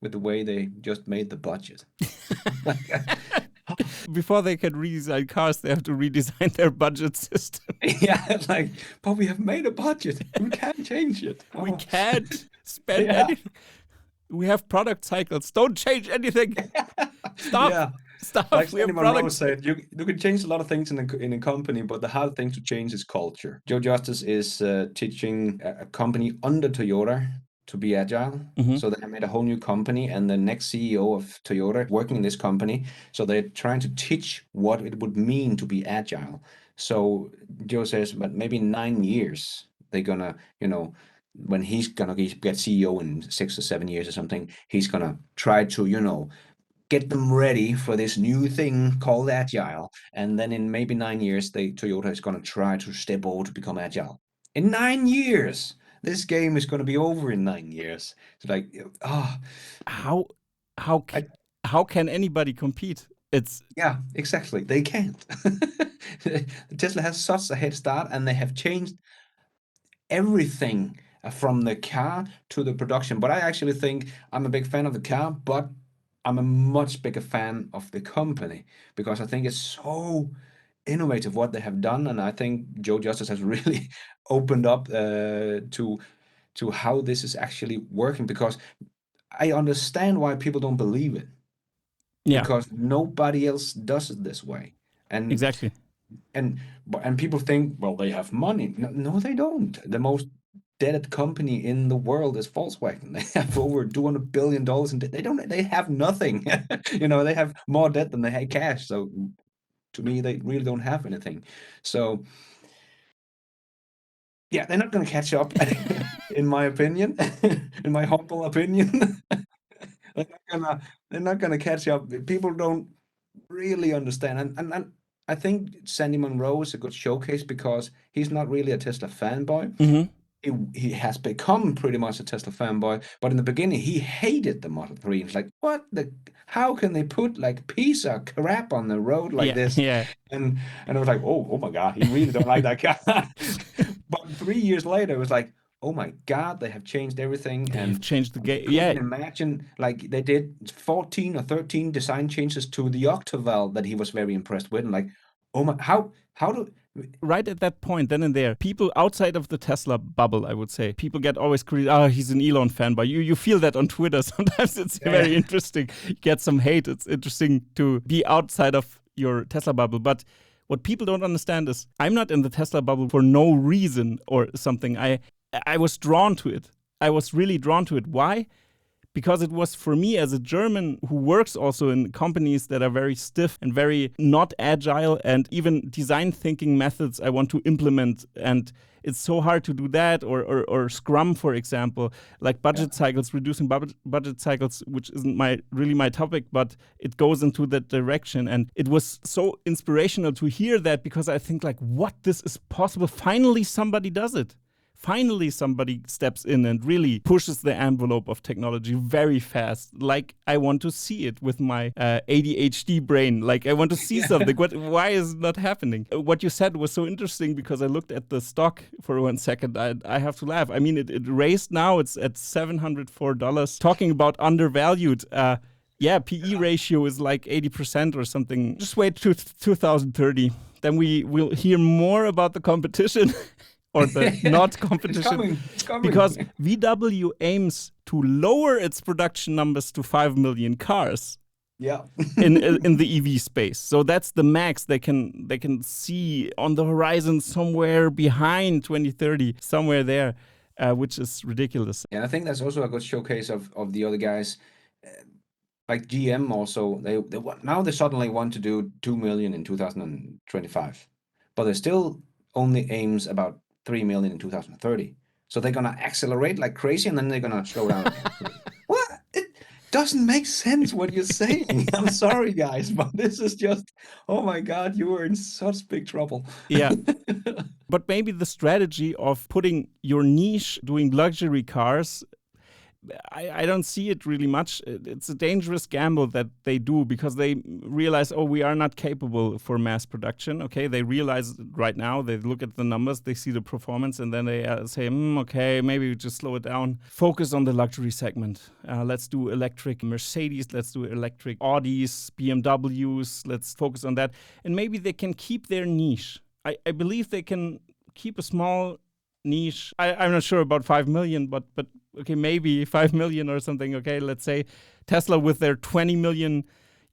way they just made the budget. Before they can redesign cars, they have to redesign their budget system. Yeah, like, but we have made a budget. We can't change it. We can't spend anything. We have product cycles. Don't change anything. Stop. Yeah. Stop. Like Sandy Monroe said, you can change a lot of things in a company, but the hard thing to change is culture. Joe Justice is teaching a company under Toyota to be agile. So they made a whole new company, and the next CEO of Toyota working in this company. So they're trying to teach what it would mean to be agile. So Joe says, but maybe 9 years, they're gonna, when he's gonna get CEO in 6 or 7 years or something, he's gonna try to, get them ready for this new thing called agile. And then in maybe 9 years, Toyota is going to try to step over to become agile. In 9 years, this game is going to be over in 9 years. It's like, how can anybody compete? Yeah, exactly. They can't. Tesla has such a head start, and they have changed everything from the car to the production. But I actually think I'm a big fan of the car, but I'm a much bigger fan of the company because I think it's so innovative what they have done, and I think Joe Justice has really opened up to how this is actually working, because I understand why people don't believe it. Yeah. Because nobody else does it this way. And exactly. And people think, well, they have money. No, they don't. The most debted company in the world is Volkswagen. They have over $200 billion in debt. They have nothing. They have more debt than they have cash. So to me, they really don't have anything. So yeah, they're not going to catch up, in my opinion, in my humble opinion. They're not gonna catch up. People don't really understand, and I think Sandy Monroe is a good showcase because he's not really a Tesla fanboy. He has become pretty much a Tesla fanboy, but in the beginning he hated the Model 3. It's like, how can they put like piece of crap on the road like this? Yeah. And I was like, oh my God, he really don't like that car. But 3 years later, it was like, oh my God, they have changed everything. They've changed the game. Yeah. Imagine, like, they did 14 or 13 design changes to the Octaval that he was very impressed with. And like, oh my, how do... Right at that point, then and there, people outside of the Tesla bubble, I would say, people get always criticized, he's an Elon fanboy. You feel that on Twitter. Sometimes it's very interesting. You get some hate. It's interesting to be outside of your Tesla bubble. But what people don't understand is I'm not in the Tesla bubble for no reason or something. I was drawn to it. I was really drawn to it. Why? Because it was, for me as a German who works also in companies that are very stiff and very not agile, and even design thinking methods I want to implement. And it's so hard to do that, or Scrum, for example, like budget cycles, reducing budget cycles, which isn't really my topic, but it goes into that direction. And it was so inspirational to hear that, because I think like, what, this is possible. Finally, somebody does it. finally somebody steps in and really pushes the envelope of technology very fast. Like I want to see it with my ADHD brain. Like I want to see something. Why is it not happening? What you said was so interesting because I looked at the stock for 1 second. I have to laugh. I mean, it raised now. It's at $704. Talking about undervalued. PE ratio is like 80% or something. Just wait to 2030. Then we will hear more about the competition. Or the not competition. It's coming. Because VW aims to lower its production numbers to 5 million cars. Yeah. in the EV space. So that's the max they can see on the horizon somewhere behind 2030, somewhere there, which is ridiculous. And I think that's also a good showcase of the other guys. Like GM also, they suddenly want to do 2 million in 2025, but they still only aims about 3 million in 2030. So they're gonna accelerate like crazy, and then they're gonna slow down. What? It doesn't make sense what you're saying. I'm sorry, guys, but this is just, oh my God, you were in such big trouble. Yeah. But maybe the strategy of putting your niche, doing luxury cars, I don't see it really much. It's a dangerous gamble that they do because they realize, we are not capable for mass production. Okay, they realize right now, they look at the numbers, they see the performance, and then they say, okay, maybe we just slow it down. Focus on the luxury segment. Let's do electric Mercedes, let's do electric Audis, BMWs, let's focus on that. And maybe they can keep their niche. I believe they can keep a small niche. I'm not sure about 5 million, but okay, maybe 5 million or something. Okay, let's say Tesla with their 20 million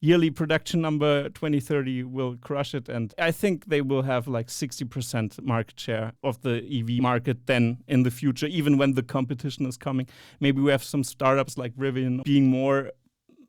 yearly production number 2030 will crush it. And I think they will have like 60% market share of the EV market then in the future, even when the competition is coming. Maybe we have some startups like Rivian being more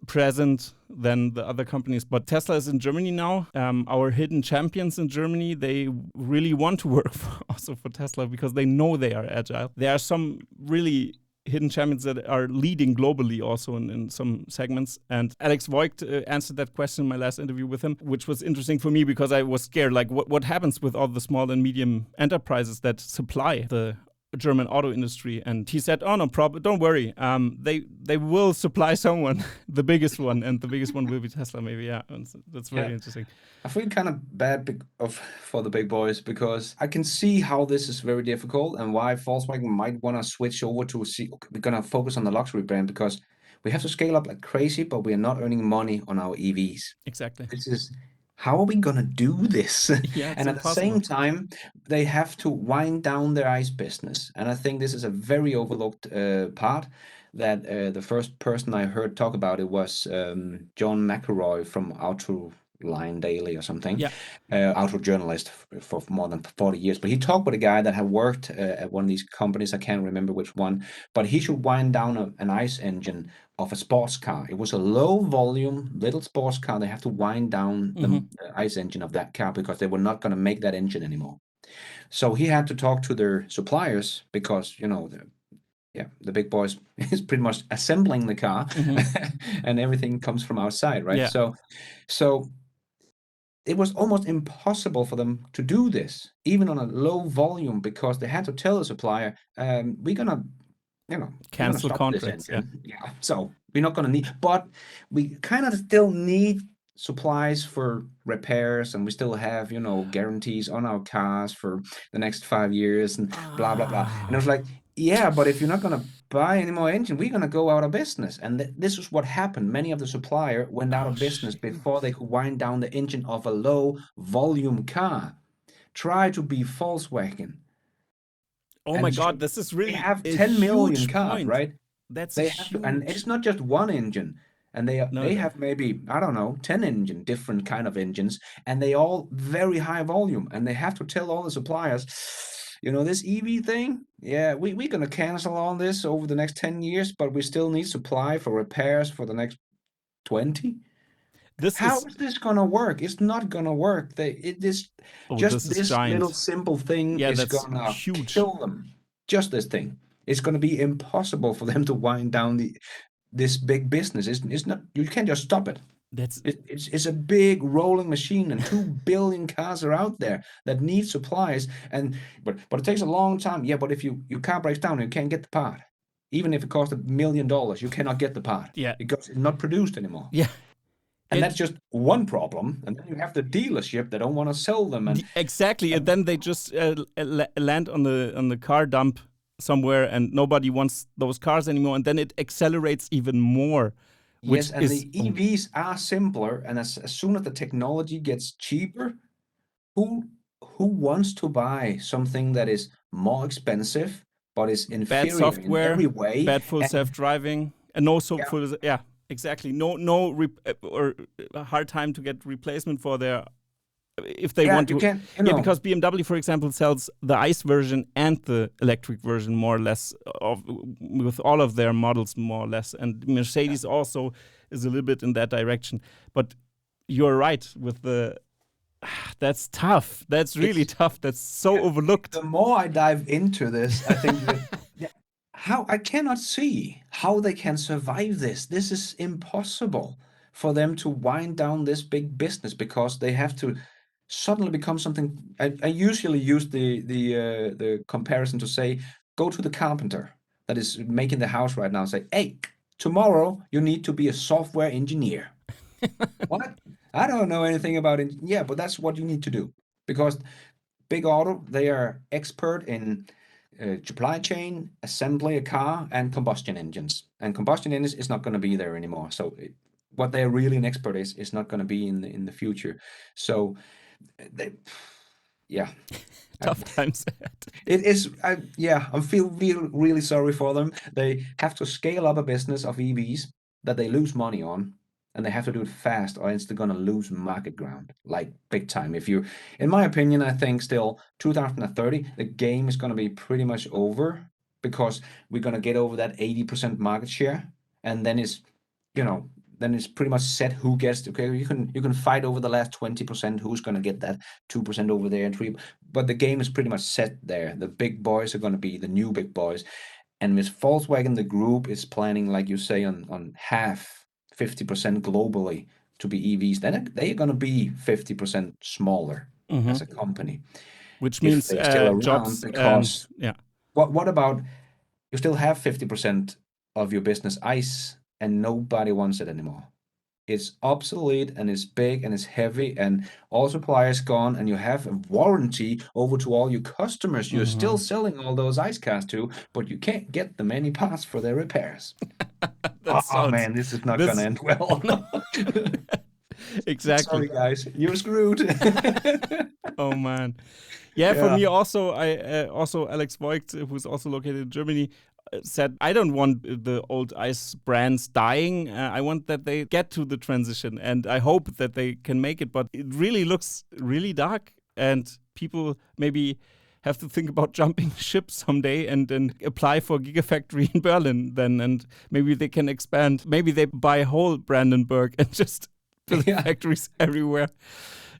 present than the other companies. But Tesla is in Germany now. Our hidden champions in Germany, they really want to work also for Tesla because they know they are agile. There are some really hidden champions that are leading globally also in some segments. And Alex Voigt answered that question in my last interview with him, which was interesting for me because I was scared. Like, what happens with all the small and medium enterprises that supply the German auto industry? And he said, no problem, don't worry. They will supply someone, the biggest one, and the biggest one will be Tesla, maybe. Yeah, and so that's very interesting. I feel kind of bad for the big boys because I can see how this is very difficult and why Volkswagen might want to switch over to we're going to focus on the luxury brand because we have to scale up like crazy, but we are not earning money on our EVs. Exactly. This is, how are we going to do this? Yeah, and at the same time, they have to wind down their ICE business. And I think this is a very overlooked part that the first person I heard talk about it was John McElroy from Autoline Daily or something, auto journalist for more than 40 years. But he talked with a guy that had worked at one of these companies. I can't remember which one, but he should wind down an ICE engine of a sports car. It was a low volume little sports car. They have to wind down the ICE engine of that car because they were not going to make that engine anymore. So he had to talk to their suppliers because, the big boys is pretty much assembling the car and everything comes from outside, right? Yeah. So it was almost impossible for them to do this, even on a low volume, because they had to tell the supplier, we're gonna cancel contracts. Yeah. So we're not gonna need, but we kind of still need supplies for repairs, and we still have, guarantees on our cars for the next 5 years and blah, blah, blah. And I was like, yeah, but if you're not going to buy any more engine, we're going to go out of business. And this is what happened. Many of the supplier went out of business before they could wind down the engine of a low volume car. Try to be Volkswagen. Oh my God, this is really they have 10 million cars, point. right? That's huge. And it's not just one engine. And they have maybe, I don't know, 10 different kind of engines, and they all very high volume. And they have to tell all the suppliers, this EV thing, we're going to cancel all this over the next 10 years, but we still need supply for repairs for the next 20. How is this going to work? It's not going to work. This little simple thing is going to kill them. Just this thing. It's going to be impossible for them to wind down this big business. It's not, you can't just stop it. It's a big rolling machine, and 2 billion cars are out there that need supplies. But it takes a long time. Yeah, but if your car breaks down, you can't get the part. Even if it costs $1 million, you cannot get the part. Yeah. Because it's not produced anymore. Yeah. And that's just one problem. And then you have the dealership that don't want to sell them. Exactly. And then they just land on the car dump somewhere, and nobody wants those cars anymore. And then it accelerates even more. Yes, and the EVs are simpler. And as soon as the technology gets cheaper, who wants to buy something that is more expensive but is inferior bad software, in every way, bad full self-driving, and no full, exactly, or a hard time to get replacement for their, if they want to. Because BMW, for example, sells the ICE version and the electric version more or less with all of their models more or less, and Mercedes also is a little bit in that direction. But you're right with the. That's tough. That's really tough. That's so overlooked. The more I dive into this, I think that how I cannot see how they can survive this. This is impossible for them to wind down this big business, because they have to suddenly become something. I usually use the comparison to say, go to the carpenter that is making the house right now and say, hey, tomorrow you need to be a software engineer. What? I don't know anything about it. Yeah, but that's what you need to do, because Big Auto, they are expert in supply chain, assembly a car, and combustion engines. And combustion engines is not going to be there anymore. So what they're really an expert is not going to be in the future. So yeah. Tough times ahead. It is, I feel really sorry for them. They have to scale up a business of EVs that they lose money on, and they have to do it fast, or else they're going to lose market ground, like big time. In my opinion, I think still 2030, the game is going to be pretty much over, because we're going to get over that 80% market share, and then it's pretty much set who gets. Okay, you can fight over the last 20%, who's going to get that 2% over there and 3%, but the game is pretty much set there. The big boys are going to be the new big boys, and with Volkswagen, the group is planning, like you say, on half. 50% globally to be EVs, then they're going to be 50% smaller as a company. Which means jobs. Because what about, you still have 50% of your business ICE, and nobody wants it anymore. It's obsolete, and it's big, and it's heavy, and all suppliers gone, and you have a warranty over to all your customers. You're still selling all those ICE cars to, but you can't get them any parts for their repairs. Man, this is not going to end well. Exactly. Sorry, guys, you're screwed. Oh man. Yeah, for me also, also Alex Voigt, who's also located in Germany, said, I don't want the old ICE brands dying. I want that they get to the transition, and I hope that they can make it. But it really looks really dark, and people maybe have to think about jumping ship someday and apply for Gigafactory in Berlin then, and maybe they can expand. Maybe they buy whole Brandenburg and just build factories everywhere.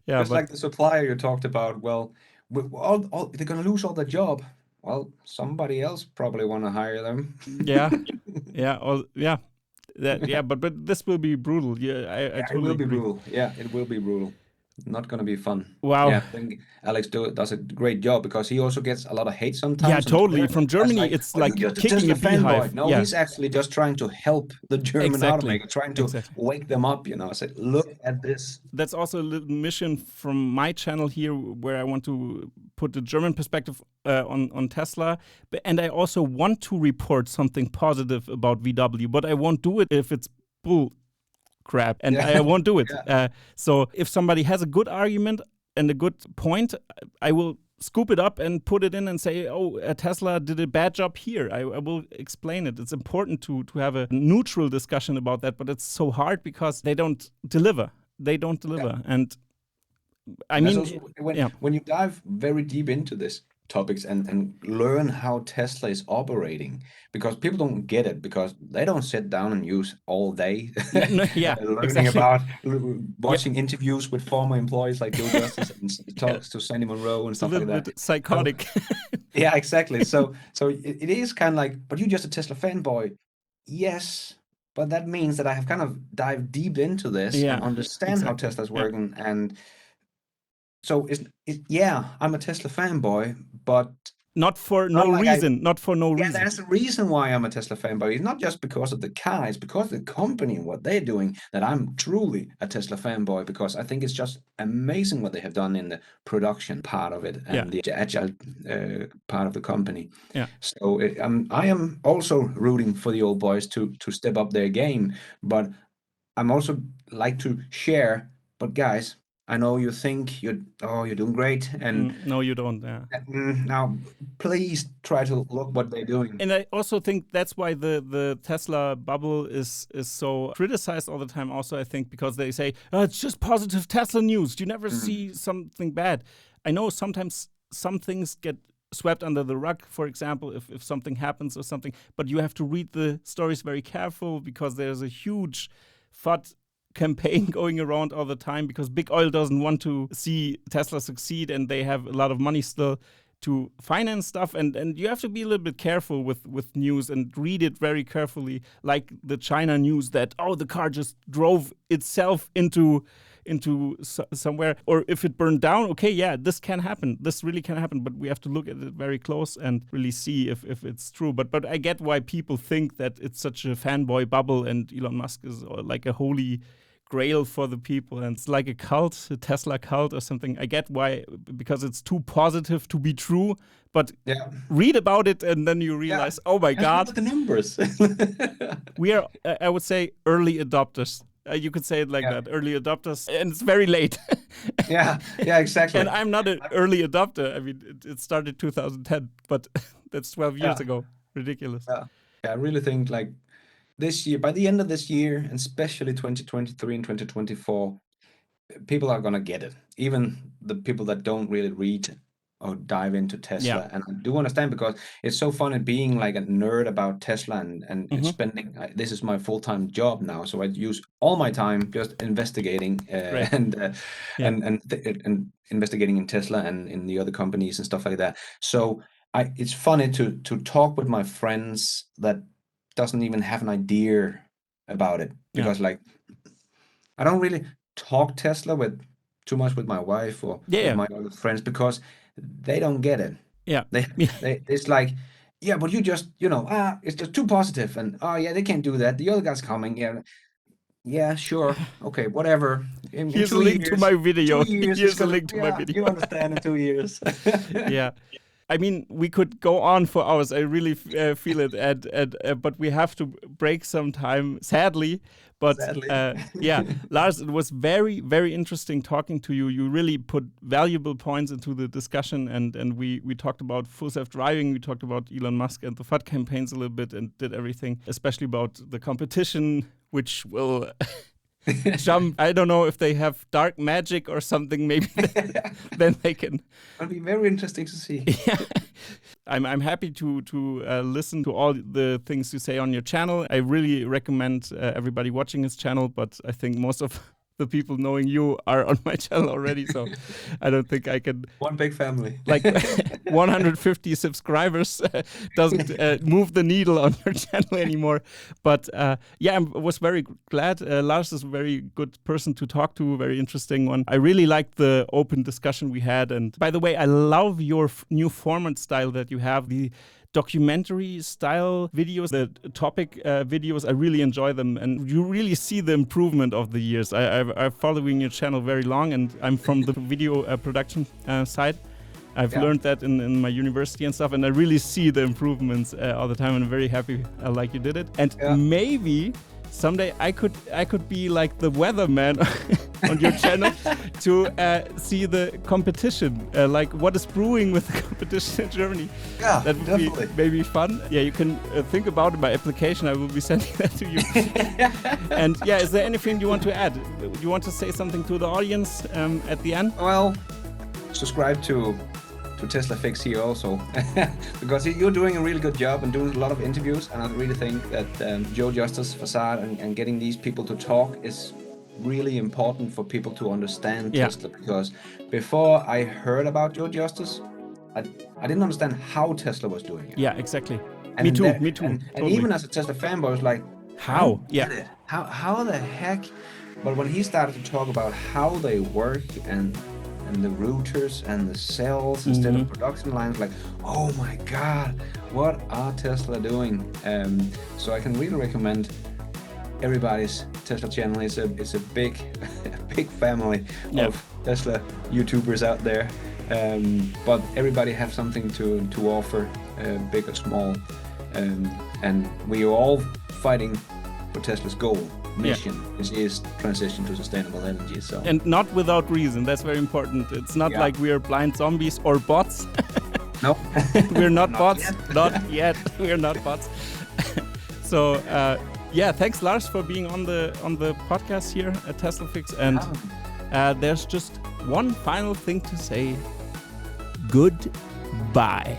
Yeah, just like the supplier you talked about. Well, they're going to lose all their job. Well, somebody else probably want to hire them. But this will be brutal. I totally it will be agree. brutal. Yeah, it will be brutal. Not going to be fun. Wow. Yeah, I think Alex does a great job, because he also gets a lot of hate sometimes. Yeah, totally. From Germany, it's like kicking a beehive. No, he's actually just trying to help the German automaker, trying to wake them up, Say, look at this. That's also a little mission from my channel here, where I want to put the German perspective on Tesla. And I also want to report something positive about VW, but I won't do it if it's bull crap, and I won't do it. So if somebody has a good argument and a good point, I will scoop it up and put it in and say, Tesla did a bad job here. I will explain it. It's important to have a neutral discussion about that, but it's so hard because they don't deliver. And I mean, also, when you dive very deep into this topics and learn how Tesla is operating, because people don't get it, because they don't sit down and use all day learning about watching interviews with former employees like Joe Justice and talks to Sandy Monroe and stuff like that. A little bit psychotic. Yeah, exactly. So it is kind of like, but you're just a Tesla fanboy. Yes, but that means that I have kind of dived deep into this and understand how Tesla's working. And so I'm a Tesla fanboy, but Not for not no like reason. Not for no yeah, reason. that's the reason why I'm a Tesla fanboy. It's not just because of the car, it's because of the company and what they're doing that I'm truly a Tesla fanboy, because I think it's just amazing what they have done in the production part of it and the agile part of the company. Yeah. So I am also rooting for the old boys to step up their game, but I'm also like to share. But guys, I know you think you're doing great, and No, you don't. Yeah. now please try to look what they're doing. And I also think that's why the Tesla bubble is so criticized all the time. Also, I think because they say it's just positive Tesla news. You never see something bad. I know sometimes some things get swept under the rug. For example, if something happens or something, but you have to read the stories very careful, because there's a huge FUD campaign going around all the time, because big oil doesn't want to see Tesla succeed, and they have a lot of money still to finance stuff, and you have to be a little bit careful with news and read it very carefully, like the China news that the car just drove itself into somewhere, or if it burned down. Okay, yeah, this can happen. This really can happen, but we have to look at it very close and really see if it's true. But I get why people think that it's such a fanboy bubble, and Elon Musk is like a holy grail for the people, and it's like a cult, a Tesla cult or something. I get why, because it's too positive to be true, but read about it and then you realize, oh my God, the numbers. we are, I would say, early adopters. You could say it like that, early adopters, and it's very late. yeah, exactly. And I'm not an early adopter. I mean, it started 2010, but that's 12 years ago. Ridiculous. Yeah, I really think like this year, by the end of this year, and especially 2023 and 2024, people are gonna get it. Even the people that don't really read or dive into Tesla. And I do understand, because it's so funny being like a nerd about Tesla and spending. This is my full-time job now, so I use all my time just investigating and investigating in Tesla and in the other companies and stuff like that. So it's funny to talk with my friends that doesn't even have an idea about it, because like I don't really talk Tesla with too much with my wife or with my other friends, because they don't get it. They it's like, but you just it's just too positive, and they can't do that. The other guy's coming. Sure, okay, whatever. Here's a link to my video. 2 years. Here's a link to my video. You understand, in 2 years. Yeah. I mean, we could go on for hours. I really feel it, and but we have to break some time, sadly. But Lars, it was very, very interesting talking to you. You really put valuable points into the discussion, and we talked about full self-driving. We talked about Elon Musk and the FUD campaigns a little bit, and did everything, especially about the competition, which will jump. I don't know if they have dark magic or something. Maybe then they can. It'll be very interesting to see. Yeah. I'm happy to listen to all the things you say on your channel. I really recommend everybody watching his channel, but I think most of the people knowing you are on my channel already, so I don't think I can. One big family. Like 150 subscribers doesn't move the needle on your channel anymore. But I was very glad. Lars is a very good person to talk to, very interesting one. I really liked the open discussion we had. And by the way, I love your new format style that you have, the documentary style videos, the topic videos. I really enjoy them, and you really see the improvement of the years. I'm following your channel very long, and I'm from the video production side. I've learned that in my university and stuff, and I really see the improvements all the time, and I'm very happy like you did it. And maybe someday I could be like the weatherman on your channel to see the competition, like what is brewing with the competition in Germany. Yeah, that would definitely be maybe fun. Yeah, you can think about it by application. I will be sending that to you. And is there anything you want to add? Do you want to say something to the audience at the end? Well, subscribe to TeslaFix here also, because you're doing a really good job and doing a lot of interviews, and I really think that Joe Justice facade and getting these people to talk is really important for people to understand Tesla, because before I heard about Joe Justice, I didn't understand how Tesla was doing it. Yeah, exactly. And me too. And totally. even as a Tesla fanboy, I was like, How? Get it. How the heck? But when he started to talk about how they work and the routers and the cells instead of production lines, like, oh my God, what are Tesla doing? So I can really recommend everybody's Tesla channel. It's a big family of Tesla YouTubers out there. But everybody have something to offer, big or small, and we are all fighting for Tesla's goal. Mission is transition to sustainable energy. So, and not without reason. That's very important. It's not like we are blind zombies or bots. No, we're not bots. Not yet. We're not bots. So thanks Lars for being on the podcast here at TeslaFix. And there's just one final thing to say. Goodbye.